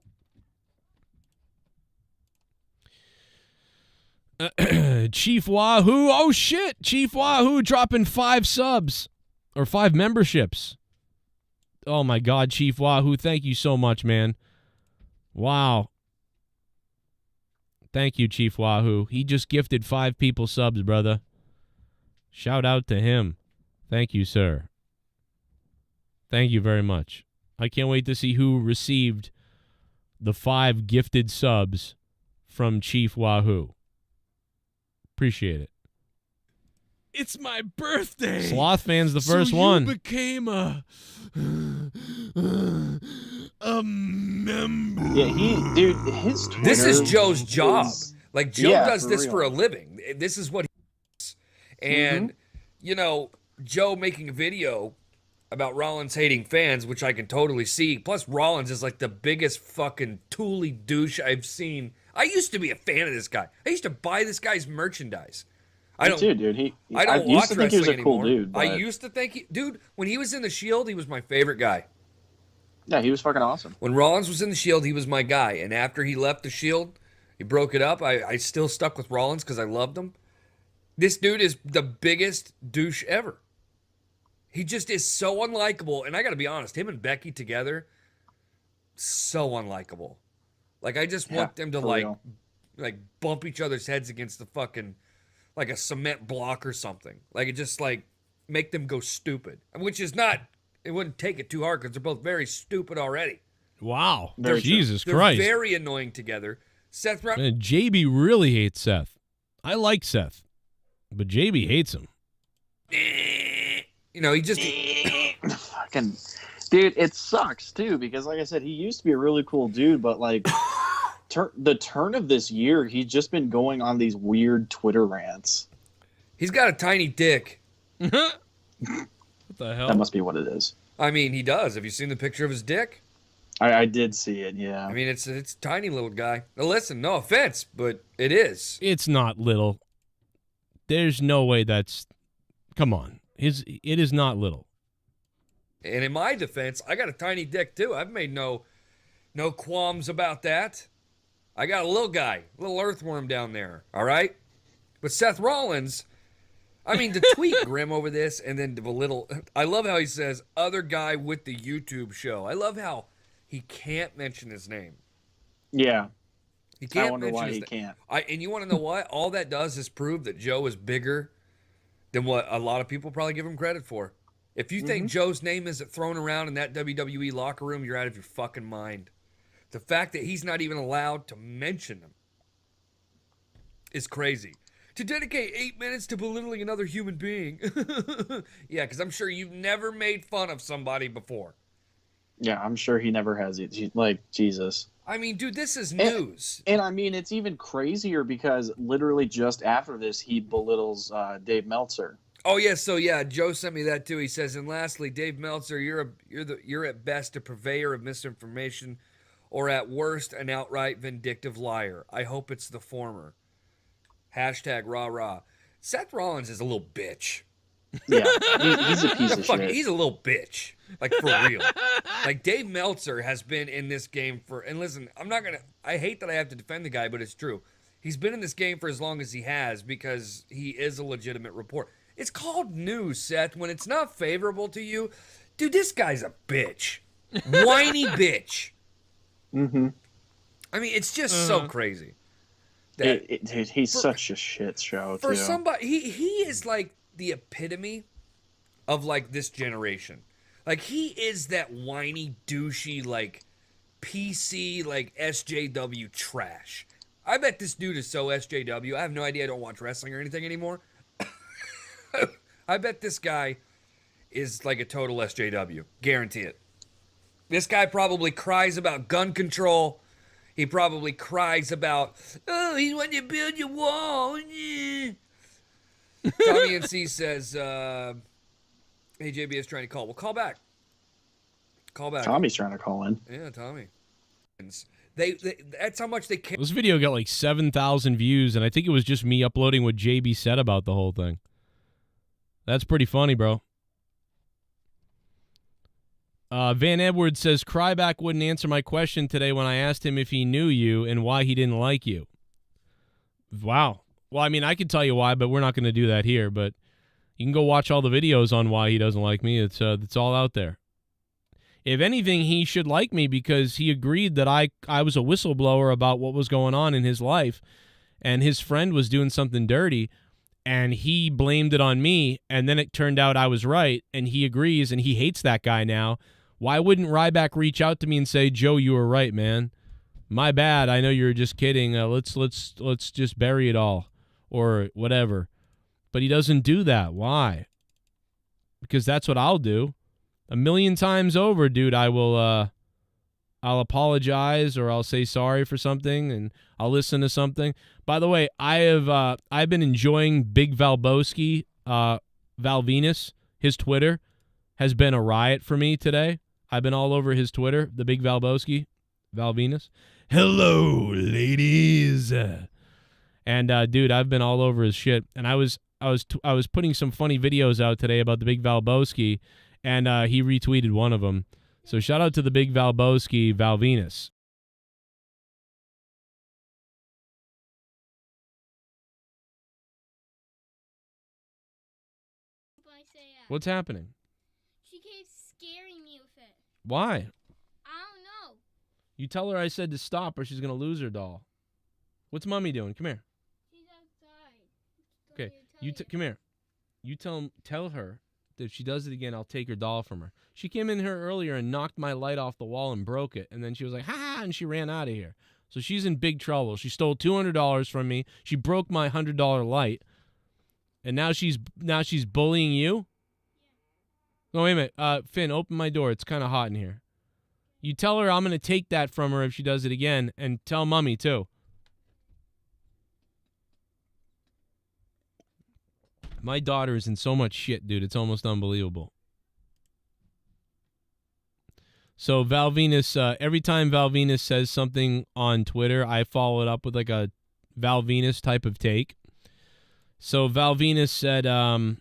Chief Wahoo. Oh, shit. Chief Wahoo dropping 5 subs or 5 memberships. Oh, my God, Chief Wahoo. Thank you so much, man. Wow. Thank you, Chief Wahoo. He just gifted 5 people subs, brother. Shout out to him. Thank you, sir. Thank you very much. I can't wait to see who received the 5 gifted subs from Chief Wahoo. Appreciate it. It's my birthday. Sloth fan's the first one. Became a member. Yeah, dude, his Twitter. This is Joe's job. Like, Joe does this real. for a living. This is what he does. And, you know, Joe making a video about Rollins hating fans, which I can totally see. Plus, Rollins is like the biggest fucking tooly douche I've seen. I used to be a fan of this guy. I used to buy this guy's merchandise. I don't, dude. I don't used watch to think he was a wrestling cool anymore. dude. But I used to think, dude, when he was in the Shield, he was my favorite guy. yeah, he was fucking awesome. When Rollins was in the Shield, he was my guy. And after he left the Shield, he broke it up. I still stuck with Rollins because I loved him. This dude is the biggest douche ever. He just is so unlikable. And I got to be honest, him and Becky together, so unlikable. Like, I just want them to, like bump each other's heads against the fucking, like a cement block or something. Like, it just, like, make them go stupid. Which is not, it wouldn't take it too hard because they're both very stupid already. Wow. Very Jesus They're Christ. very annoying together. Seth Rollins. Man, JB really hates Seth. I like Seth, but JB hates him. You know, he just... Fucking dude, it sucks too because, like I said, he used to be a really cool dude, but like the turn of this year, he's just been going on these weird Twitter rants. He's got a tiny dick. What the hell? That must be what it is. I mean, he does. Have you seen the picture of his dick? I did see it, yeah. I mean, it's a tiny little guy. Now, listen, no offense, but it is. It's not little. There's no way that's... Come on. It is not little. And in my defense, I got a tiny dick too. I've made no qualms about that. I got a little guy, a little earthworm down there, all right? But Seth Rollins, I mean, to tweet Grim over this and then the little... I love how he says, other guy with the YouTube show. I love how he can't mention his name. Yeah. He can't I wonder mention why his he name. can't. And you want to know what? All that does is prove that Joe is bigger than what a lot of people probably give him credit for. If you think Joe's name isn't thrown around in that WWE locker room, you're out of your fucking mind. The fact that he's not even allowed to mention him is crazy. To dedicate 8 minutes to belittling another human being. Yeah, because I'm sure you've never made fun of somebody before. Yeah, I'm sure he never has it. Like, Jesus. I mean, dude, this is news. And I mean, it's even crazier because literally just after this, he belittles Dave Meltzer. Oh yeah, so yeah, Joe sent me that too. He says, and lastly, Dave Meltzer, you're at best a purveyor of misinformation, or at worst an outright vindictive liar. I hope it's the former. Hashtag rah rah. Seth Rollins is a little bitch. Yeah, he's a piece of shit. He's a little bitch, like for real. Like Dave Meltzer has been in this game for, and listen, I hate that I have to defend the guy, but it's true. He's been in this game for as long as he has because he is a legitimate reporter. It's called news, Seth. When it's not favorable to you, dude, this guy's a bitch. Whiny bitch. Mm-hmm. I mean, it's just so crazy. He's such a shit show, for too. somebody, he is like the epitome of like this generation. Like he is that whiny, douchey, like PC, like SJW trash. I bet this dude is so SJW. I have no idea. I don't watch wrestling or anything anymore. I bet this guy is like a total SJW. Guarantee it. This guy probably cries about gun control. He probably cries about, oh, he's when you build your wall. Yeah. Tommy NC says, hey, JB is trying to call. Well, call back. Call back. Tommy's trying to call in. Yeah, Tommy. They that's how much they care. This video got like 7,000 views, and I think it was just me uploading what JB said about the whole thing. That's pretty funny, bro. Van Edwards says, Cryback wouldn't answer my question today when I asked him if he knew you and why he didn't like you. Wow. Well, I mean, I could tell you why, but we're not going to do that here. But you can go watch all the videos on why he doesn't like me. It's all out there. If anything, he should like me because he agreed that I was a whistleblower about what was going on in his life, and his friend was doing something dirty, and he blamed it on me, and then it turned out I was right, and he agrees, and he hates that guy now. Why wouldn't Ryback reach out to me and say, Joe, you were right, man. My bad. I know you were just kidding. Let's just bury it all or whatever. But he doesn't do that. Why? Because that's what I'll do. 1,000,000 times over, dude, I'll apologize or I'll say sorry for something and I'll listen to something. By the way, I've been enjoying Big Valboski, Val Venus. His Twitter has been a riot for me today. I've been all over his Twitter, the Big Valboski, Val Venus. Hello, ladies. And dude, I've been all over his shit. And I was putting some funny videos out today about the Big Valboski, and he retweeted one of them. So shout out to the Big Valboski, Val Venus. What's happening? She keeps scaring me with it. Why? I don't know. You tell her I said to stop or she's going to lose her doll. What's Mommy doing? Come here. She's outside. Okay, come here. You tell her that if she does it again, I'll take her doll from her. She came in here earlier and knocked my light off the wall and broke it. And then she was like, ha, and she ran out of here. So she's in big trouble. She stole $200 from me. She broke my $100 light. And now she's bullying you? No, wait a minute. Finn, open my door. It's kind of hot in here. You tell her I'm going to take that from her if she does it again, and tell Mommy, too. My daughter is in so much shit, dude. It's almost unbelievable. So Val Venus, every time Val Venus says something on Twitter, I follow it up with like a Val Venus type of take. So Val Venus said, I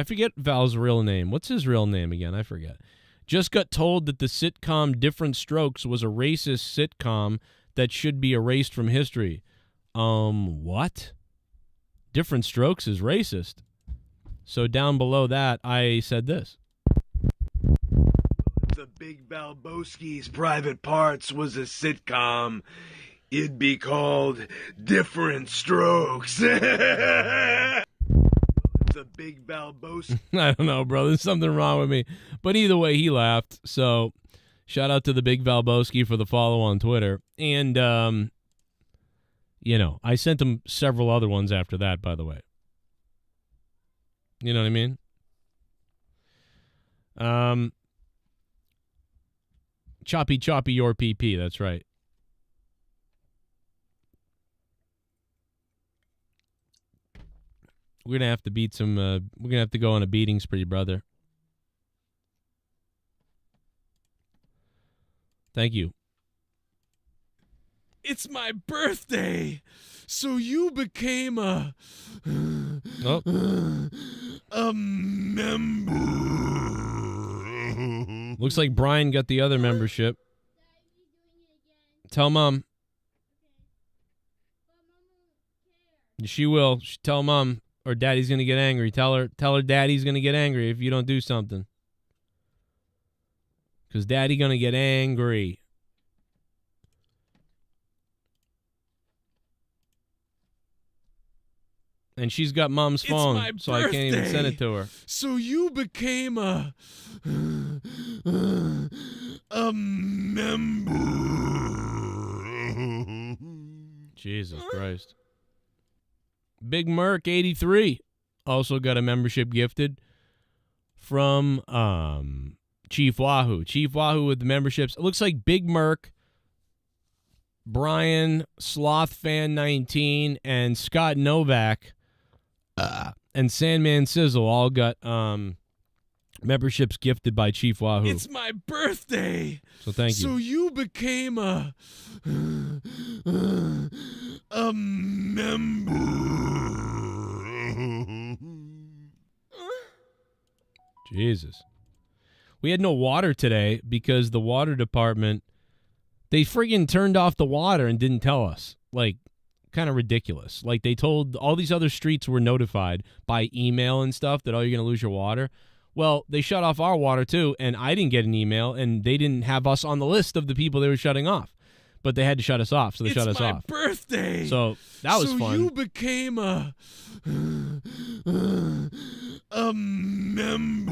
forget Val's real name. What's his real name again? I forget. Just got told that the sitcom Different Strokes was a racist sitcom that should be erased from history. What? Different Strokes is racist. So down below that, I said this. The Big Balbowski's Private Parts was a sitcom, it'd be called Different Strokes. It's a Big Balbowski. I don't know, bro. There's something wrong with me. But either way, he laughed. So shout out to the Big Balbowski for the follow on Twitter. And, I sent him several other ones after that, by the way. You know what I mean? Choppy your PP, that's right. We're gonna have to beat some we're gonna have to go on a beating spree, brother. Thank you. It's my birthday, so you became a member. Looks like Brian got the other membership. Tell Mom. She will. Tell Mom, or Daddy's gonna get angry. Tell her Daddy's gonna get angry if you don't do something. Because Daddy gonna get angry. And she's got Mom's phone, so I can't even send it to her. So you became a member. Jesus Christ. Big Merc 83 also got a membership gifted from Chief Wahoo. Chief Wahoo with the memberships. It looks like Big Merc, Brian, Sloth Fan 19, and Scott Novak and Sandman Sizzle all got memberships gifted by Chief Wahoo. It's my birthday. So thank you. So you became a member. Jesus. We had no water today because the water department, they friggin' turned off the water and didn't tell us. Like, kind of ridiculous. Like, they told all these other streets were notified by email and stuff that, oh, you're going to lose your water. Well, they shut off our water too, and I didn't get an email, and they didn't have us on the list of the people they were shutting off. But they had to shut us off, so they shut us off. It's my birthday. So that was fun. So you became a member.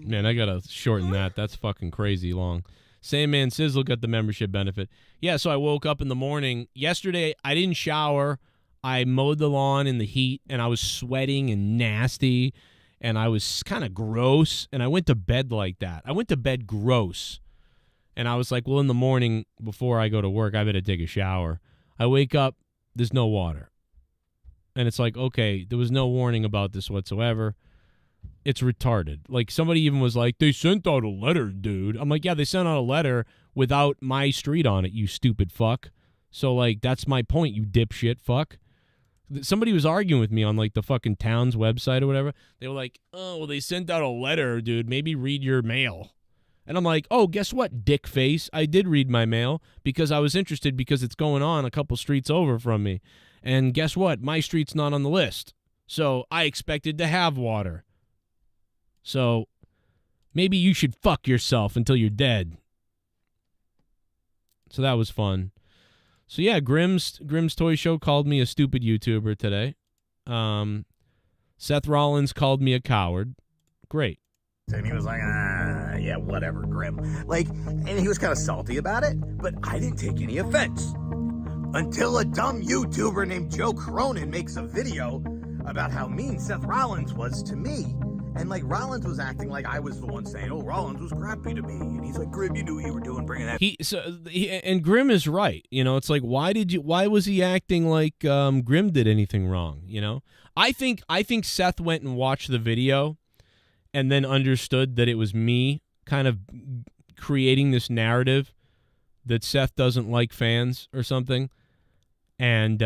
Man, I got to shorten that. That's fucking crazy long. Sandman Sizzle got the membership benefit. Yeah, so I woke up in the morning. Yesterday, I didn't shower. I mowed the lawn in the heat, and I was sweating and nasty, and I was kind of gross, and I went to bed like that. I went to bed gross, and I was like, well, in the morning before I go to work, I better take a shower. I wake up, there's no water. And it's like, okay, there was no warning about this whatsoever. It's retarded. Like, somebody even was like, they sent out a letter, dude. I'm like, yeah, they sent out a letter without my street on it, you stupid fuck. So, like, that's my point, you dipshit fuck. Somebody was arguing with me on, like, the fucking town's website or whatever. They were like, oh, well, they sent out a letter, dude. Maybe read your mail. And I'm like, oh, guess what, dick face? I did read my mail because I was interested because it's going on a couple streets over from me. And guess what? My street's not on the list. So I expected to have water. So maybe you should fuck yourself until you're dead. So that was fun. So yeah, Grimm's Toy Show called me a stupid YouTuber today. Seth Rollins called me a coward. Great. And he was like, yeah, whatever, Grimm. Like, and he was kind of salty about it, but I didn't take any offense. Until a dumb YouTuber named Joe Cronin makes a video about how mean Seth Rollins was to me. And, like, Rollins was acting like I was the one saying, oh, Rollins was crappy to me. And he's like, Grimm, you knew what you were doing, bringing that. And Grimm is right. You know, it's like, why was he acting like Grimm did anything wrong, you know? I think Seth went and watched the video and then understood that it was me kind of creating this narrative that Seth doesn't like fans or something. And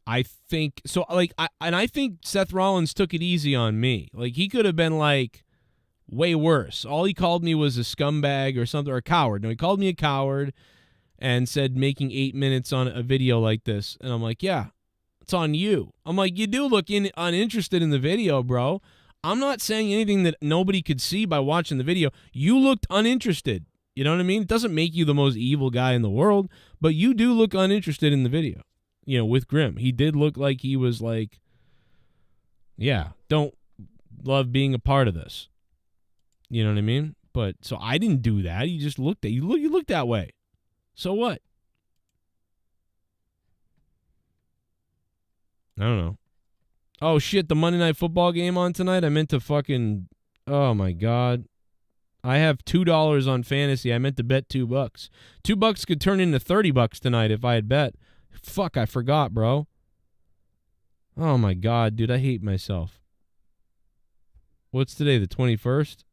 I think so. Like, I think Seth Rollins took it easy on me. Like, he could have been like way worse. All he called me was a scumbag or something, or a coward. No, he called me a coward and said making 8 minutes on a video like this. And I'm like, yeah, it's on you. I'm like, you do look uninterested in the video, bro. I'm not saying anything that nobody could see by watching the video. You looked uninterested. You know what I mean? It doesn't make you the most evil guy in the world, but you do look uninterested in the video. You know, with Grim. He did look like he was like, yeah, don't love being a part of this. You know what I mean? But so I didn't do that. You just looked at you looked that way. So what? I don't know. Oh shit, the Monday Night Football game on tonight? I meant to fucking, oh my God. I have $2 on fantasy. I meant to bet $2. $2 could turn into $30 tonight if I had bet. Fuck, I forgot, bro. Oh my God, dude, I hate myself. What's today, the 21st?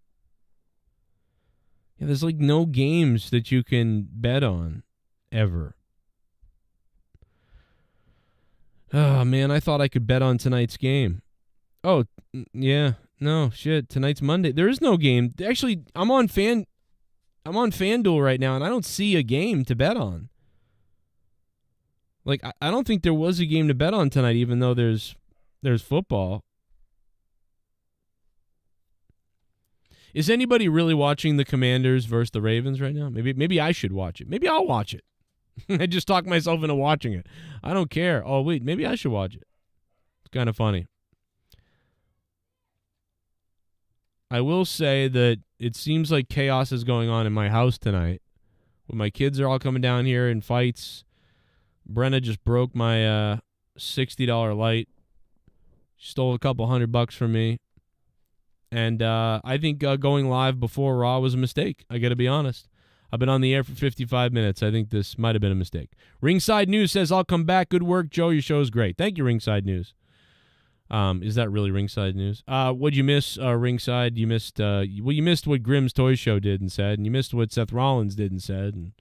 Yeah, there's like no games that you can bet on ever. Oh, man, I thought I could bet on tonight's game. Oh, yeah. No, shit. Tonight's Monday. There is no game. Actually, I'm on FanDuel right now, and I don't see a game to bet on. Like, I don't think there was a game to bet on tonight, even though there's football. Is anybody really watching the Commanders versus the Ravens right now? Maybe I should watch it. Maybe I'll watch it. I just talked myself into watching it. I don't care. Oh, wait, maybe I should watch it. It's kind of funny. I will say that it seems like chaos is going on in my house tonight. When my kids are all coming down here in fights. Brenna just broke my $60 light. She stole a couple $100 from me. And I think going live before Raw was a mistake. I got to be honest. I've been on the air for 55 minutes. I think this might have been a mistake. Ringside News says, I'll come back. Good work, Joe. Your show is great. Thank you, Ringside News. Is that really Ringside News? What'd you miss, Ringside? You missed what Grimm's Toy Show did and said, and you missed what Seth Rollins did and said. And we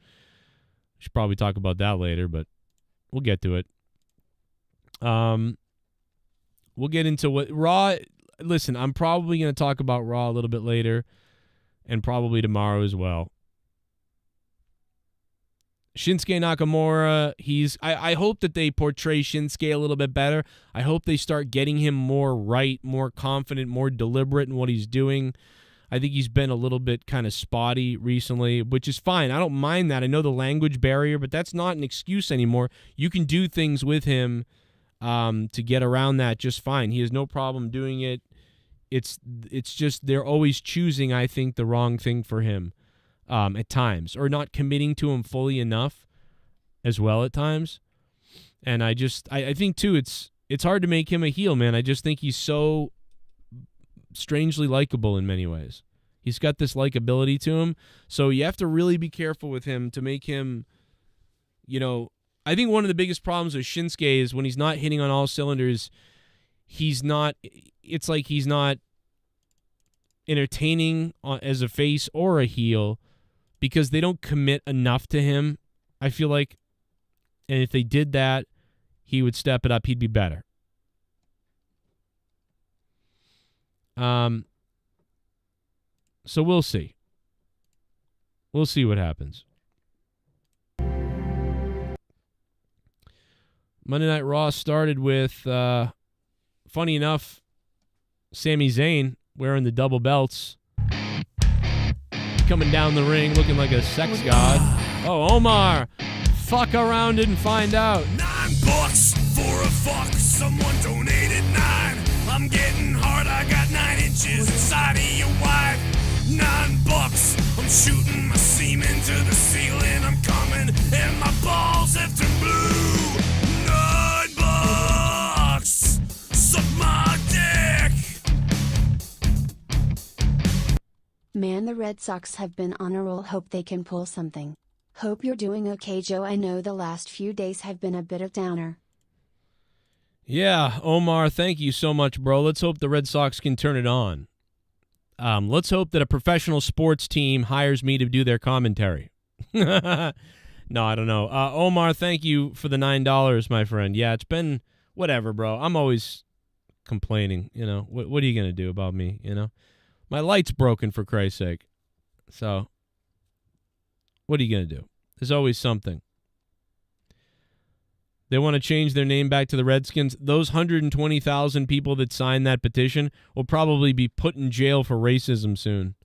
should probably talk about that later, but we'll get to it. We'll get into what Raw. Listen, I'm probably going to talk about Raw a little bit later, and probably tomorrow as well. Shinsuke Nakamura, I hope that they portray Shinsuke a little bit better. I hope they start getting him more right, more confident, more deliberate in what he's doing. I think he's been a little bit kind of spotty recently, which is fine. I don't mind that. I know the language barrier, but that's not an excuse anymore. You can do things with him to get around that just fine. He has no problem doing it. It's just they're always choosing, I think, the wrong thing for him. At times, or not committing to him fully enough as well at times. And I think too, it's hard to make him a heel, man. I just think he's so strangely likable in many ways. He's got this likability to him. So you have to really be careful with him to make him, I think one of the biggest problems with Shinsuke is when he's not hitting on all cylinders, it's like he's not entertaining as a face or a heel, because they don't commit enough to him, I feel like. And if they did that, he would step it up. He'd be better. So we'll see. We'll see what happens. Monday Night Raw started with, funny enough, Sami Zayn wearing the double belts. Coming down the ring looking like a sex god. Oh, Omar. Fuck around and find out. $9 for a fuck. Someone donated 9. I'm getting hard. I got 9 inches inside of your wife. $9. I'm shooting my semen to the ceiling. I'm coming and my balls have turned blue. $9. Suck my dick. Man, the Red Sox have been on a roll. Hope they can pull something. Hope you're doing okay, Joe. I know the last few days have been a bit of downer. Yeah, Omar, thank you so much, bro. Let's hope the Red Sox can turn it on. Let's hope that a professional sports team hires me to do their commentary. No, I don't know. Omar, thank you for the $9, my friend. Yeah, it's been whatever, bro. I'm always complaining, What are you going to do about me, My light's broken, for Christ's sake. So, what are you going to do? There's always something. They want to change their name back to the Redskins. Those 120,000 people that signed that petition will probably be put in jail for racism soon.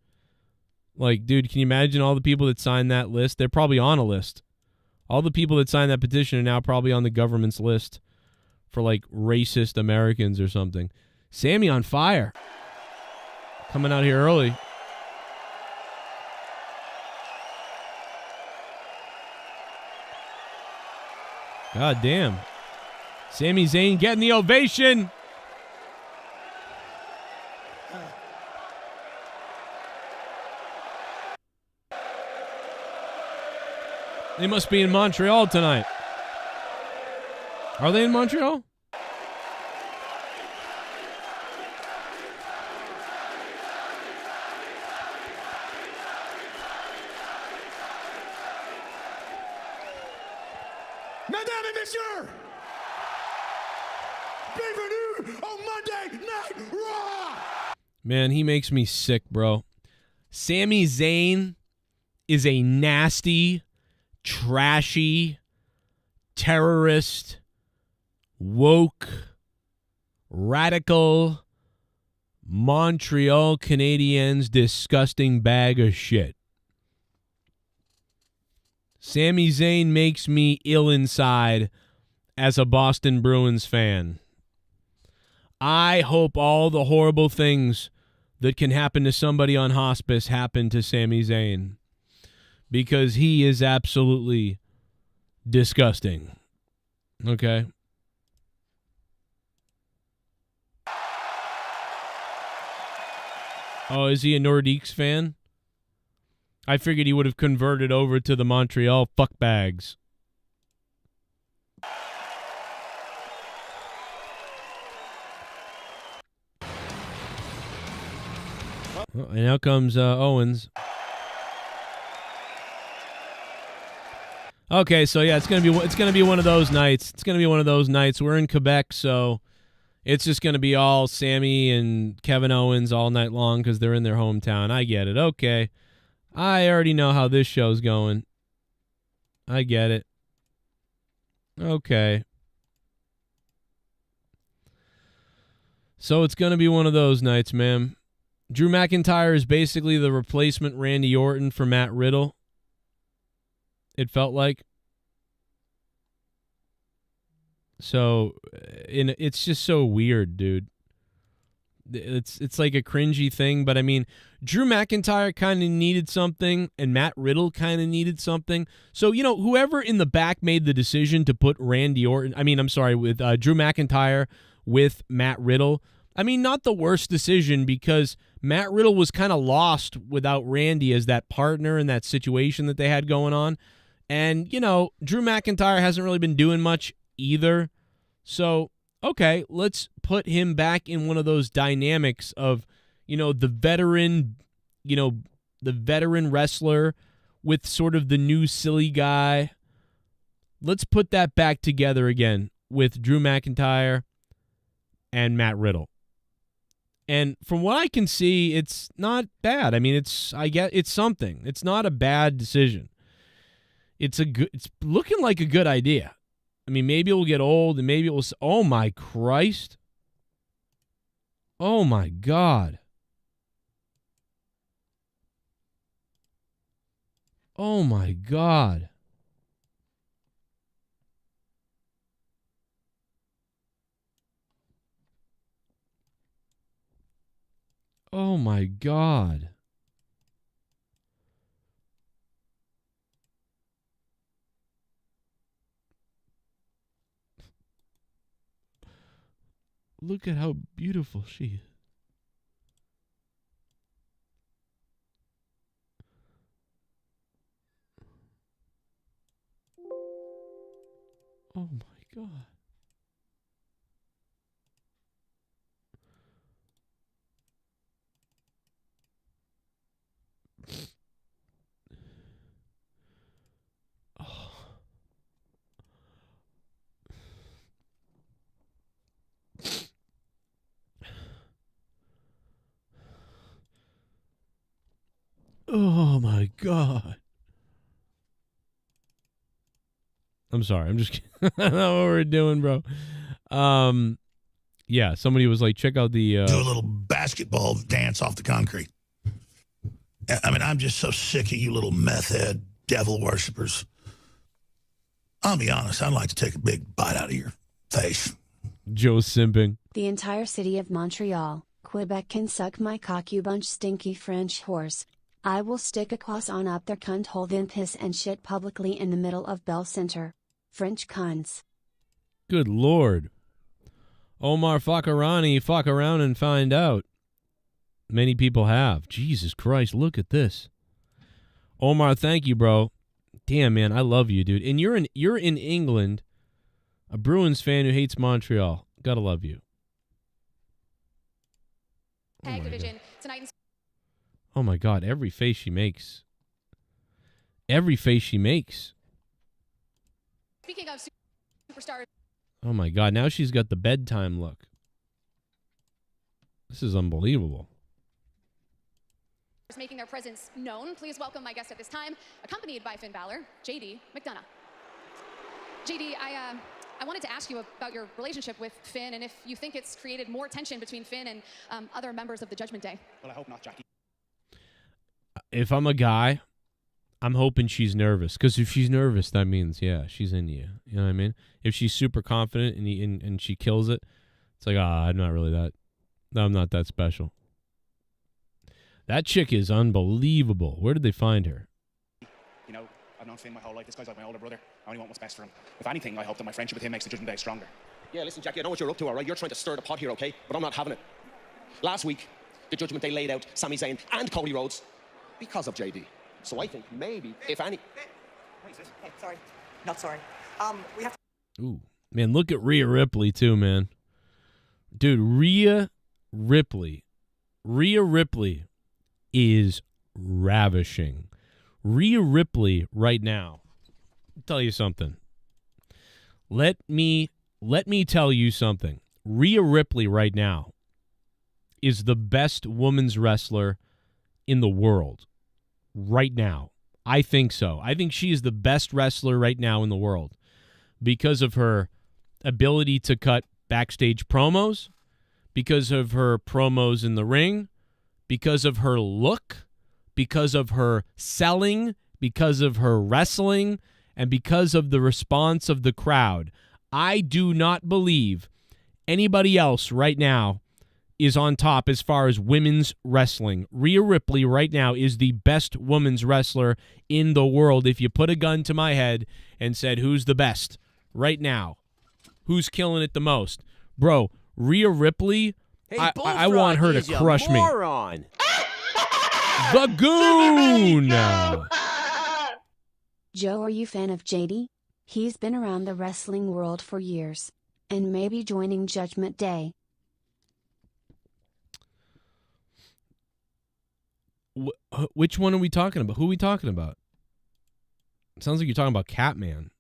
Like, dude, can you imagine all the people that signed that list? They're probably on a list. All the people that signed that petition are now probably on the government's list for, like, racist Americans or something. Sammy on fire. Coming out here early. God damn. Sami Zayn getting the ovation. They must be in Montreal tonight. Are they in Montreal? Mesdames et messieurs, bienvenue au Monday Night Raw! Man, he makes me sick, bro. Sami Zayn is a nasty, trashy, terrorist, woke, radical, Montreal Canadiens disgusting bag of shit. Sami Zayn makes me ill inside as a Boston Bruins fan. I hope all the horrible things that can happen to somebody on hospice happen to Sami Zayn, because he is absolutely disgusting. Okay? Oh, is he a Nordiques fan? I figured he would have converted over to the Montreal fuckbags. Oh, and now comes Owens. Okay, so yeah, it's gonna be one of those nights. It's gonna be one of those nights. We're in Quebec, so it's just gonna be all Sammy and Kevin Owens all night long because they're in their hometown. I get it. Okay. I already know how this show's going. I get it. Okay. So it's going to be one of those nights, man. Drew McIntyre is basically the replacement Randy Orton for Matt Riddle. It felt like. So, it's just so weird, dude. It's like a cringy thing, but I mean, Drew McIntyre kind of needed something, and Matt Riddle kind of needed something. So, you know, whoever in the back made the decision to put with Drew McIntyre with Matt Riddle, I mean, not the worst decision, because Matt Riddle was kind of lost without Randy as that partner in that situation that they had going on. And, you know, Drew McIntyre hasn't really been doing much either. So, okay, let's put him back in one of those dynamics of, you know, the veteran wrestler with sort of the new silly guy. Let's put that back together again with Drew McIntyre and Matt Riddle. And from what I can see, it's not bad. I mean, it's something. It's not a bad decision. It's looking like a good idea. I mean, maybe it will get old, and maybe it will. Oh my Christ! Oh my God! Oh my God! Oh my God! Look at how beautiful she is. Oh my God. Oh my God. I'm sorry. I'm just kidding. I don't know what we're doing, bro. Yeah, somebody was like, check out the... Do a little basketball dance off the concrete. I mean, I'm just so sick of you little meth head devil worshippers. I'll be honest, I'd like to take a big bite out of your face. Joe simping. The entire city of Montreal, Quebec can suck my cock, you bunch stinky French whores. I will stick a croissant up their cunt hole, then piss and shit publicly in the middle of Bell Center. French cunts. Good Lord. Omar Fakarani, fuck around and find out. Many people have. Jesus Christ, look at this. Omar, thank you, bro. Damn, man, I love you, dude. And you're in England, a Bruins fan who hates Montreal. Gotta love you. Tag division tonight. Oh my God, every face she makes. Every face she makes. Speaking of superstars. Oh my God, now she's got the bedtime look. This is unbelievable. Making their presence known. Please welcome my guest at this time, accompanied by Finn Balor, JD McDonough. JD, I wanted to ask you about your relationship with Finn and if you think it's created more tension between Finn and other members of the Judgment Day. Well, I hope not, Jackie. If I'm a guy, I'm hoping she's nervous. Because if she's nervous, that means, yeah, she's into you. You know what I mean? If she's super confident and she kills it, it's like, I'm not really that. I'm not that special. That chick is unbelievable. Where did they find her? You know, I've known Finn my whole life. This guy's like my older brother. I only want what's best for him. If anything, I hope that my friendship with him makes the Judgment Day stronger. Yeah, listen, Jackie, I know what you're up to, all right? You're trying to stir the pot here, okay? But I'm not having it. Last week, the Judgment Day laid out Sami Zayn and Cody Rhodes because of JD. So I think maybe, if any... Hey, sorry. Not sorry. We have to... Ooh. Man, look at Rhea Ripley, too, man. Dude, Rhea Ripley is ravishing. Rhea Ripley right now. I'll tell you something. Let me tell you something. Rhea Ripley right now is the best women's wrestler in the world. Right now. I think so. I think she is the best wrestler right now in the world because of her ability to cut backstage promos, because of her promos in the ring, because of her look, because of her selling, because of her wrestling, and because of the response of the crowd. I do not believe anybody else right now is on top as far as women's wrestling. Rhea Ripley right now is the best women's wrestler in the world. If you put a gun to my head and said, who's the best right now? Who's killing it the most? Bro, Rhea Ripley, Hey, I want her to crush me. Moron. The Goon! Joe, are you fan of JD? He's been around the wrestling world for years. And maybe joining Judgment Day. Which one are we talking about? Who are we talking about? It sounds like you're talking about Catman.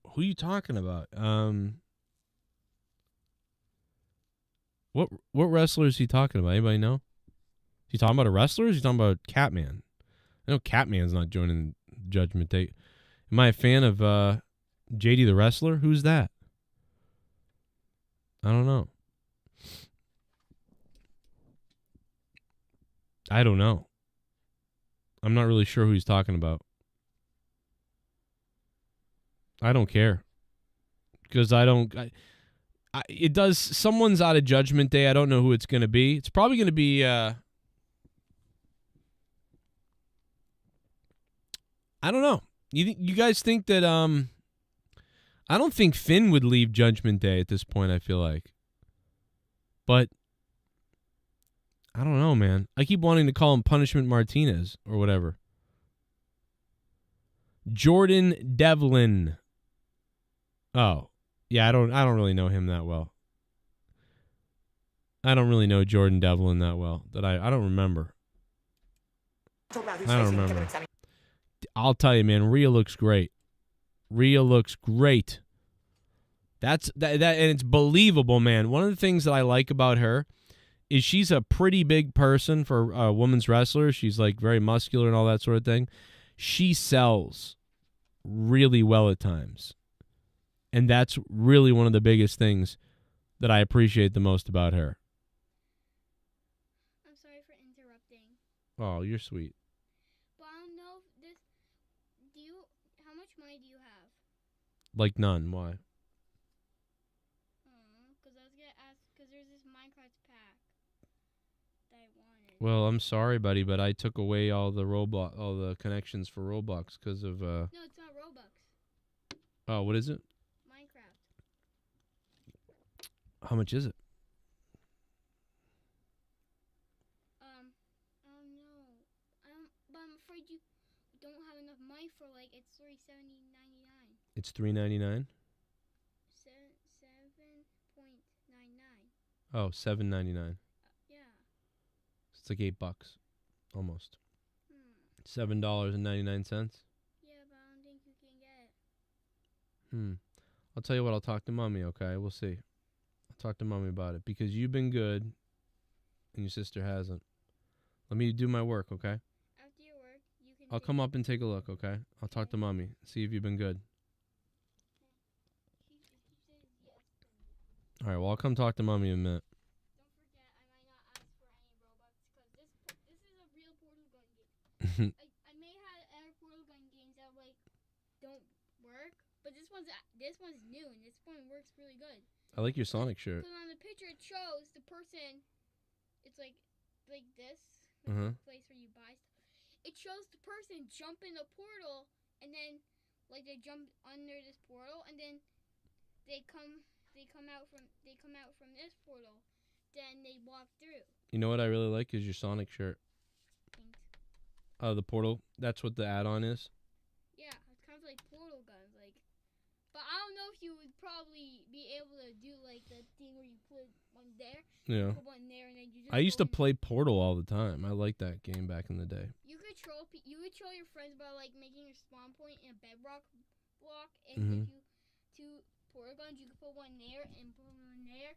Who are you talking about? What wrestler is he talking about? Anybody know? Is he talking about a wrestler or is he talking about Catman? I know Catman's not joining Judgment Day. Am I a fan of JD the Wrestler? Who's that? I don't know. I don't know. I'm not really sure who he's talking about. I don't care. Because it does, someone's out of Judgment Day. I don't know who it's going to be. It's probably going to be, I don't know. You guys think that, I don't think Finn would leave Judgment Day at this point, I feel like. But, I don't know, man. I keep wanting to call him Punishment Martinez or whatever. Jordan Devlin. Oh, yeah, I don't really know him that well. I don't really know Jordan Devlin that well. I don't remember. I don't remember. I'll tell you, man, Rhea looks great. Rhea looks great. That and it's believable, man. One of the things that I like about her is she's a pretty big person for a women's wrestler. She's like very muscular and all that sort of thing. She sells really well at times. And that's really one of the biggest things that I appreciate the most about her. I'm sorry for interrupting. Oh, you're sweet. But I don't know if this. How much money do you have? Like none. Why? Because I was gonna ask. Because there's this Minecraft pack that I wanted. Well, I'm sorry, buddy, but I took away all the connections for Roblox because of. No, it's not Robux. Oh, what is it? Minecraft. How much is it? I don't know. But I'm afraid you don't have enough money for it's $3.70.99. It's $3.99. 7.99. Oh, $7.99. Yeah. It's like $8, almost. $7.99. Yeah, but I don't think you can get it. I'll tell you what. I'll talk to Mommy. Okay, we'll see. I'll talk to Mommy about it because you've been good, and your sister hasn't. Let me do my work, okay? After your work, you can. I'll come up and take a look, okay? I'll talk to Mommy. See if you've been good. All right. Well, I'll come talk to Mommy in a minute. Don't forget, I might not ask for any Robux because this is a real portal gun game. I may have other portal gun games that don't work, but this one's new and this one works really good. I like your Sonic shirt. Because on the picture it shows the person. It's like this. Uh-huh. Place where you buy stuff. It shows the person jump in the portal and then they jump under this portal and then they come out from this portal. Then they walk through. You know what I really like is your Sonic shirt. Thanks. The portal. That's what the add-on is. Yeah, it's kind of like portal guns, But I don't know if you would probably be able to do the thing where you put one there. Yeah. Put one there and then you just. I used to play Portal all the time. I liked that game back in the day. You could troll your friends by making your spawn point in a bedrock block, and Mhm. if you two portal guns, you could put one there and put one there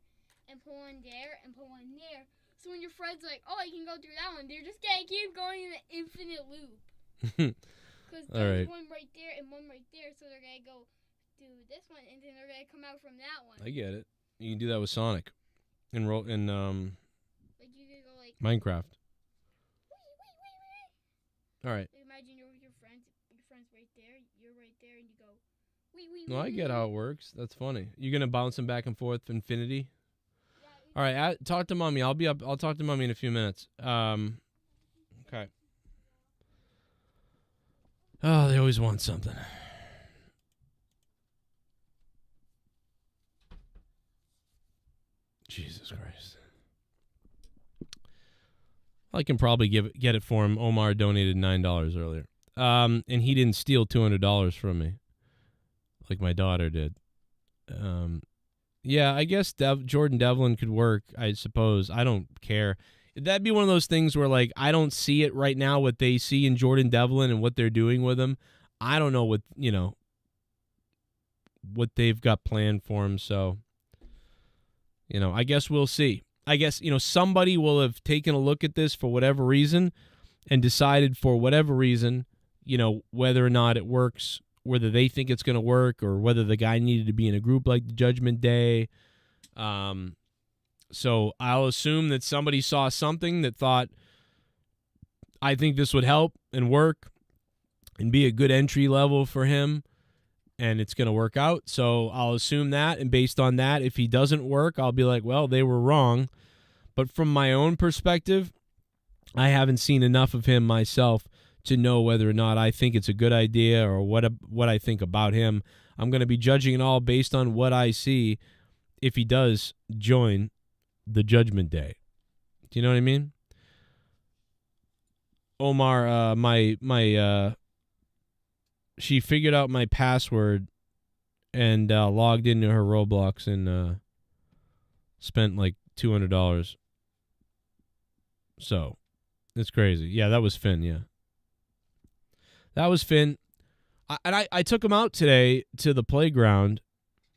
and put one there and put one there. So when your friends oh, you can go through that one, they're just gonna keep going in an infinite loop. Because there's right. one right there and one right there, so they're gonna go do this one, and then they're gonna come out from that one. I get it. You can do that with Sonic, in you could go Minecraft. All right. Imagine you're with your friends right there, you're right there, and you go. No, I get how it works. That's funny. You're gonna bounce them back and forth infinity. All right. Talk to Mommy. I'll be up. I'll talk to Mommy in a few minutes. Okay. Oh, they always want something. Jesus Christ. I can probably get it for him. Omar donated $9 earlier. And he didn't steal $200 from me like my daughter did. Yeah, I guess Jordan Devlin could work, I suppose. I don't care. That'd be one of those things where, I don't see it right now, what they see in Jordan Devlin and what they're doing with him. I don't know what they've got planned for him. So, I guess we'll see. I guess, somebody will have taken a look at this for whatever reason and decided for whatever reason, whether or not it works, whether they think it's going to work or whether the guy needed to be in a group like the Judgment Day. So I'll assume that somebody saw something that thought, I think this would help and work and be a good entry level for him, and it's going to work out. So I'll assume that, and based on that, if he doesn't work, I'll be like, well, they were wrong. But from my own perspective, I haven't seen enough of him myself to know whether or not I think it's a good idea or what I think about him. I'm going to be judging it all based on what I see if he does join the Judgment Day. Do you know what I mean? Omar, she figured out my password and logged into her Roblox and spent like $200. So, it's crazy. Yeah, that was Finn, yeah. That was Finn. I took him out today to the playground.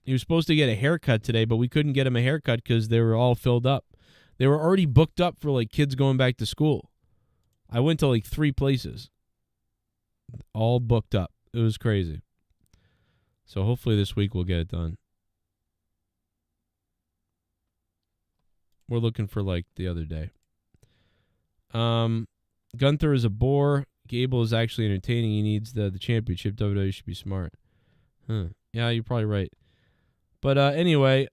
He was supposed to get a haircut today, but we couldn't get him a haircut because they were all filled up. They were already booked up for kids going back to school. I went to 3 places. All booked up. It was crazy. So hopefully this week we'll get it done. We're looking for like the other day. Gunther is a bore. Gable is actually entertaining. He needs the championship. WWE should be smart. Yeah, you're probably right. But anyway,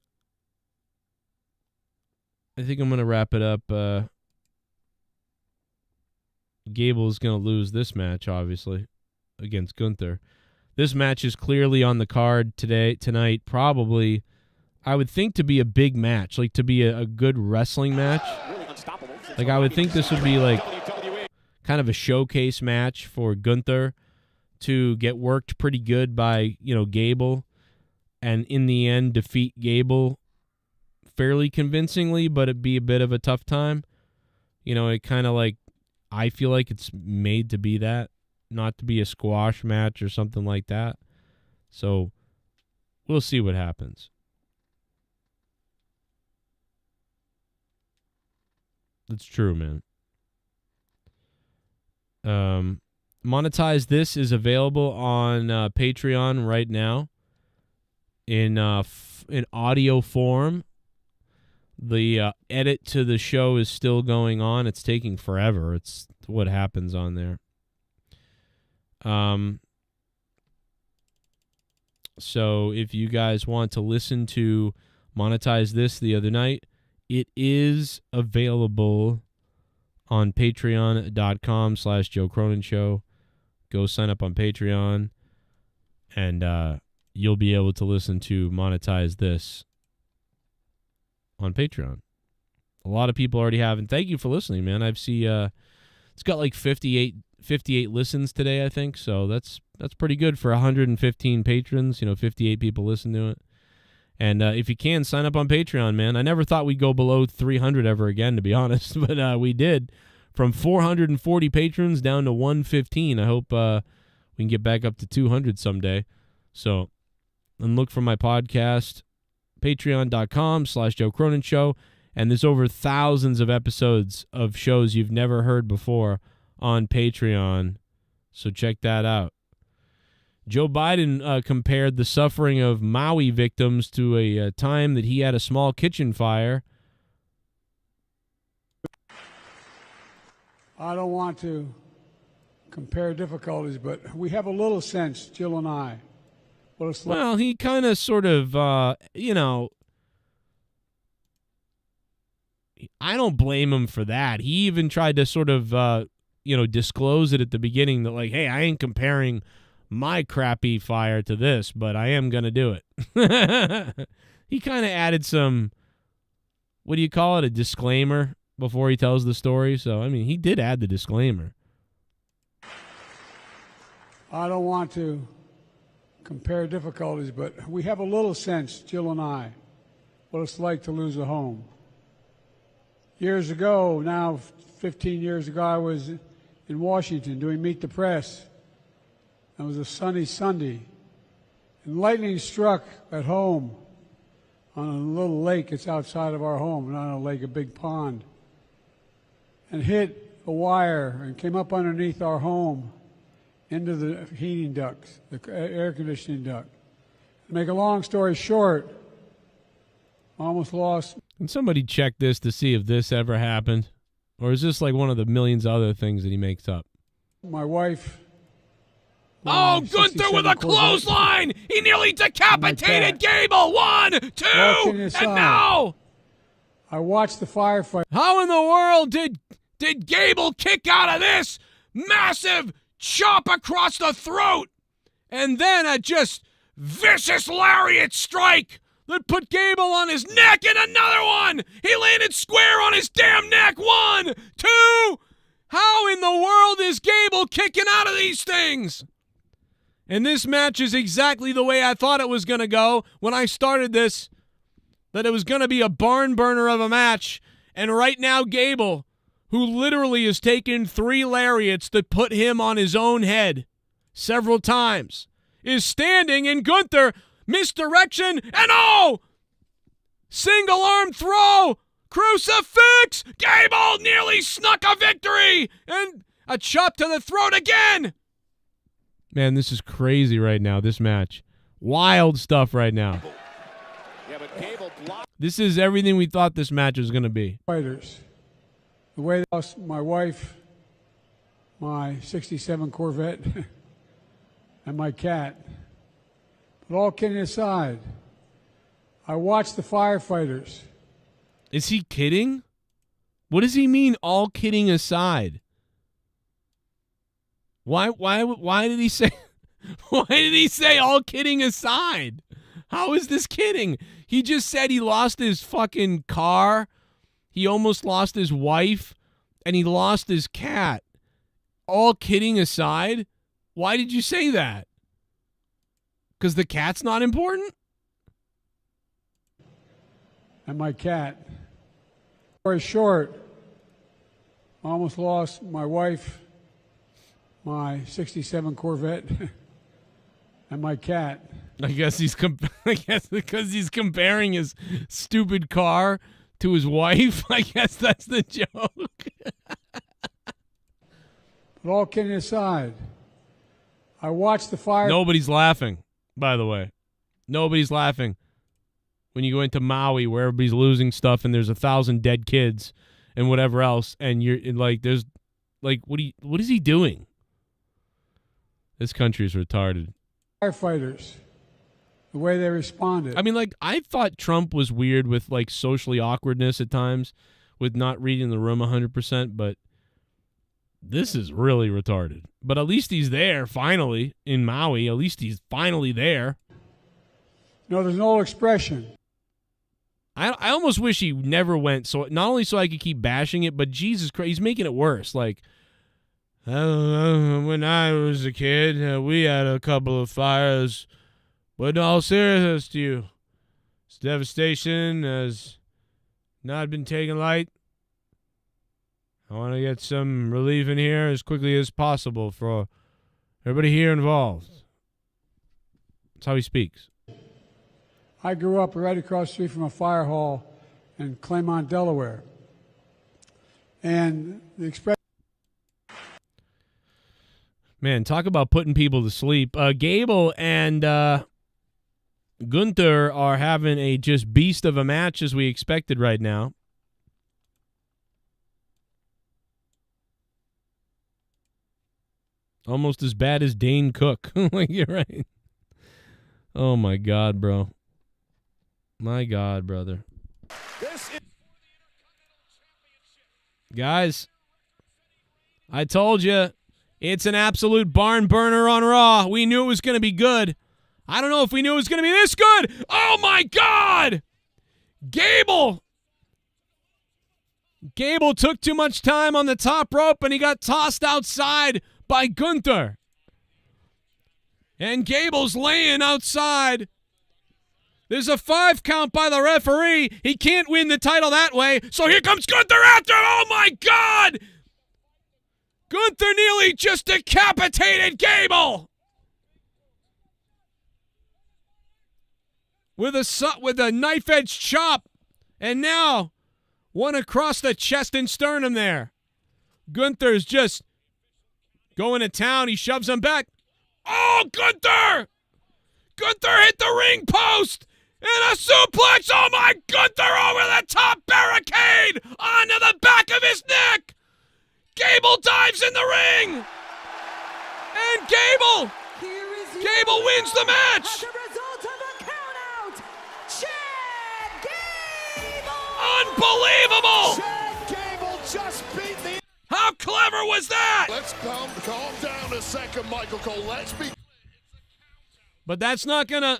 I think I'm going to wrap it up. Gable's going to lose this match, obviously, against Gunther. This match is clearly on the card tonight, probably, I would think, to be a big match, like to be a good wrestling match. Like, I would think this would be like kind of a showcase match for Gunther to get worked pretty good by, Gable, and in the end defeat Gable fairly convincingly, but it'd be a bit of a tough time. It kind of like, I feel like it's made to be that, not to be a squash match or something like that. So we'll see what happens. That's true, man. Monetize This is available on Patreon right now in audio form. The edit to the show is still going on. It's taking forever. It's what happens on there. So if you guys want to listen to Monetize This the other night, it is available on patreon.com/Joe Cronin Show. Go sign up on Patreon, and you'll be able to listen to Monetize This on Patreon. A lot of people already have, and thank you for listening, man. I've seen it's got like 58 listens today, I think. So that's pretty good for 115 patrons. 58 people listen to it. And if you can, sign up on Patreon, man. I never thought we'd go below 300 ever again, to be honest, but we did. From 440 patrons down to 115. I hope we can get back up to 200 someday. So, and look for my podcast, patreon.com/Joe Cronin Show. And there's over thousands of episodes of shows you've never heard before on Patreon. So check that out. Joe Biden compared the suffering of Maui victims to a time that he had a small kitchen fire. I don't want to compare difficulties, but we have a little sense, Jill and I. What it's like. Well, he kind of sort of, I don't blame him for that. He even tried to sort of, disclose it at the beginning that, like, hey, I ain't comparing my crappy fire to this, but I am going to do it. He kind of added some, what do you call it, a disclaimer before he tells the story. So, I mean, he did add the disclaimer. I don't want to compare difficulties, but we have a little sense, Jill and I, what it's like to lose a home. Years ago, now 15 years ago, I was in Washington doing Meet the Press. It was a sunny Sunday, and lightning struck at home on a little lake. It's outside of our home, not a lake, a big pond, and hit a wire and came up underneath our home into the heating ducts, the air conditioning duct. To make a long story short, almost lost. Can somebody check this to see if this ever happened? Or is this like one of the millions of other things that he makes up? My wife. Oh, Gunther with a clothesline! He nearly decapitated Gable! 1, 2, and now! I watched the firefight. How in the world did Gable kick out of this? Massive chop across the throat! And then a just vicious lariat strike that put Gable on his neck, and another one! He landed square on his damn neck! 1, 2! How in the world is Gable kicking out of these things? And this match is exactly the way I thought it was going to go when I started this, that it was going to be a barn burner of a match. And right now, Gable, who literally has taken 3 lariats that put him on his own head several times, is standing, and Gunther, misdirection, and single arm throw, crucifix, Gable nearly snuck a victory, and a chop to the throat again. Man, this is crazy right now, this match. Wild stuff right now. This is everything we thought this match was going to be. Fighters. The way they lost my wife, my 67 Corvette, and my cat. But all kidding aside, I watched the firefighters. Is he kidding? What does he mean, all kidding aside? Why did he say why did he say all kidding aside? How is this kidding? He just said he lost his fucking car. He almost lost his wife, and he lost his cat. All kidding aside, why did you say that? Because the cat's not important? And my cat. Very short, I almost lost my wife, my 67 Corvette, and my cat. I guess I guess because he's comparing his stupid car to his wife. I guess that's the joke. But all kidding aside, I watched the fire. Nobody's laughing, by the way. Nobody's laughing when you go into Maui where everybody's losing stuff and there's 1,000 dead kids and whatever else, and you're like, there's like, what is he doing? This country is retarded. Firefighters, the way they responded. I mean, like, I thought Trump was weird with like socially awkwardness at times with not reading the room 100%, but this is really retarded. But at least he's there finally in Maui. At least he's finally there. No, there's an old expression. I almost wish he never went, so not only so I could keep bashing it, but Jesus Christ, he's making it worse. Like, when I was a kid, we had a couple of fires, but in all seriousness to you, this devastation has not been taken light. I want to get some relief in here as quickly as possible for everybody here involved. That's how he speaks. I grew up right across the street from a fire hall in Claymont, Delaware. And the expression. Man, talk about putting people to sleep. Gable and Gunther are having a just beast of a match as we expected right now. Almost as bad as Dane Cook. Like, you're right. Oh, my God, bro. My God, brother. Guys, I told you, it's an absolute barn burner on Raw. We knew it was going to be good. I don't know if we knew it was going to be this good. Oh, my God! Gable took too much time on the top rope, and he got tossed outside by Gunther. And Gable's laying outside. There's a 5 count by the referee. He can't win the title that way. So here comes Gunther after. Oh, my God! Gunther nearly just decapitated Gable. With a knife-edge chop. And now, one across the chest and sternum there. Gunther's just going to town. He shoves him back. Oh, Gunther! Gunther hit the ring post! And a suplex! Oh, my! Gunther over the top barricade! Onto the back of his neck! Gable dives in the ring! And Gable wins the match! Unbelievable! How clever was that? Let's calm down a second, Michael Cole. Let's be. But that's not gonna.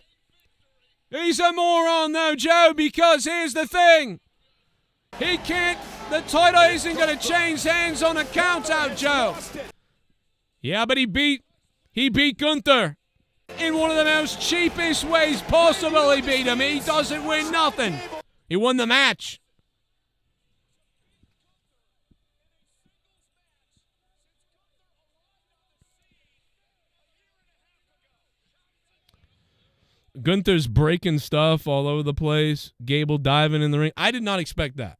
He's a moron though, Joe, because here's the thing. He can't. The title isn't gonna change hands on a count out, Joe. Yeah, but he beat Gunther in one of the most cheapest ways possible. He beat him. He doesn't win nothing. He won the match. Gunther's breaking stuff all over the place. Gable diving in the ring. I did not expect that.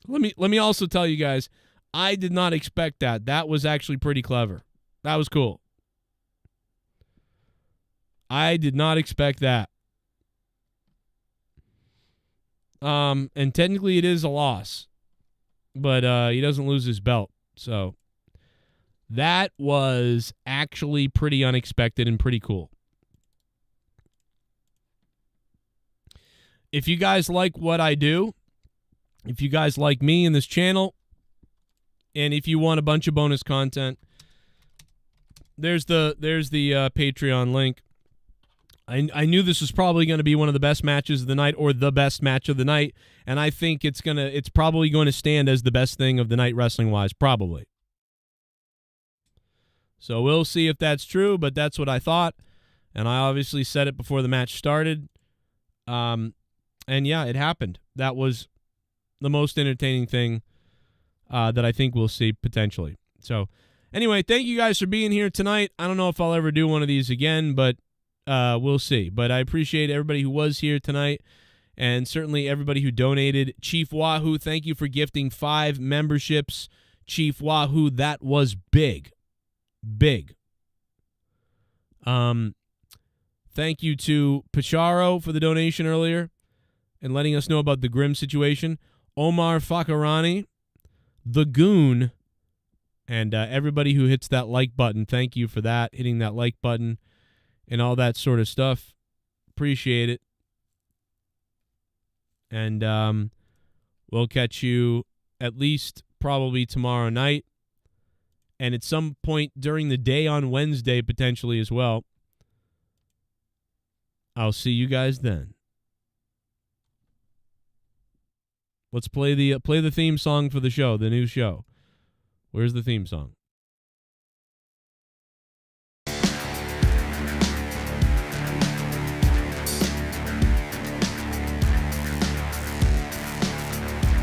Let me also tell you guys, I did not expect that. That was actually pretty clever. That was cool. I did not expect that. And technically it is a loss, but he doesn't lose his belt. So that was actually pretty unexpected and pretty cool. If you guys like what I do, if you guys like me and this channel, and if you want a bunch of bonus content, there's the Patreon link. I knew this was probably going to be one of the best matches of the night, or the best match of the night, and I think it's probably going to stand as the best thing of the night wrestling wise, probably. So we'll see if that's true, but that's what I thought, and I obviously said it before the match started. And yeah, it happened. That was the most entertaining thing that I think we'll see potentially. So anyway, thank you guys for being here tonight. I don't know if I'll ever do one of these again, but we'll see. But I appreciate everybody who was here tonight, and certainly everybody who donated. Chief Wahoo, thank you for gifting 5 memberships. Chief Wahoo, that was big. Big. Thank you to Pacharo for the donation earlier and letting us know about the Grim situation. Omar Fakarani, The Goon, and everybody who hits that like button. Thank you for that, hitting that like button and all that sort of stuff. Appreciate it. And we'll catch you at least probably tomorrow night, and at some point during the day on Wednesday potentially as well. I'll see you guys then. Let's play the theme song for the show, the new show. Where's the theme song?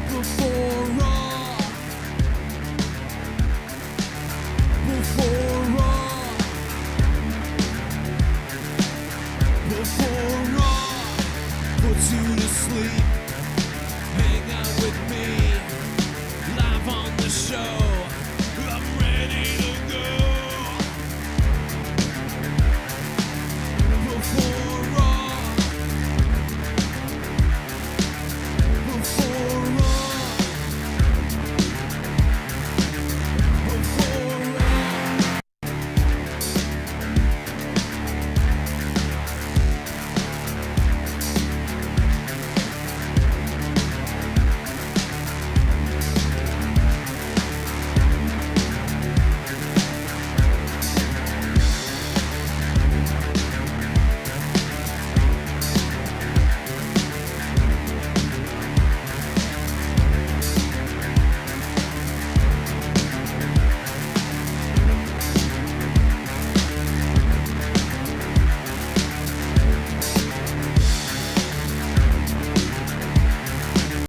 Before Raw. Before Raw. Before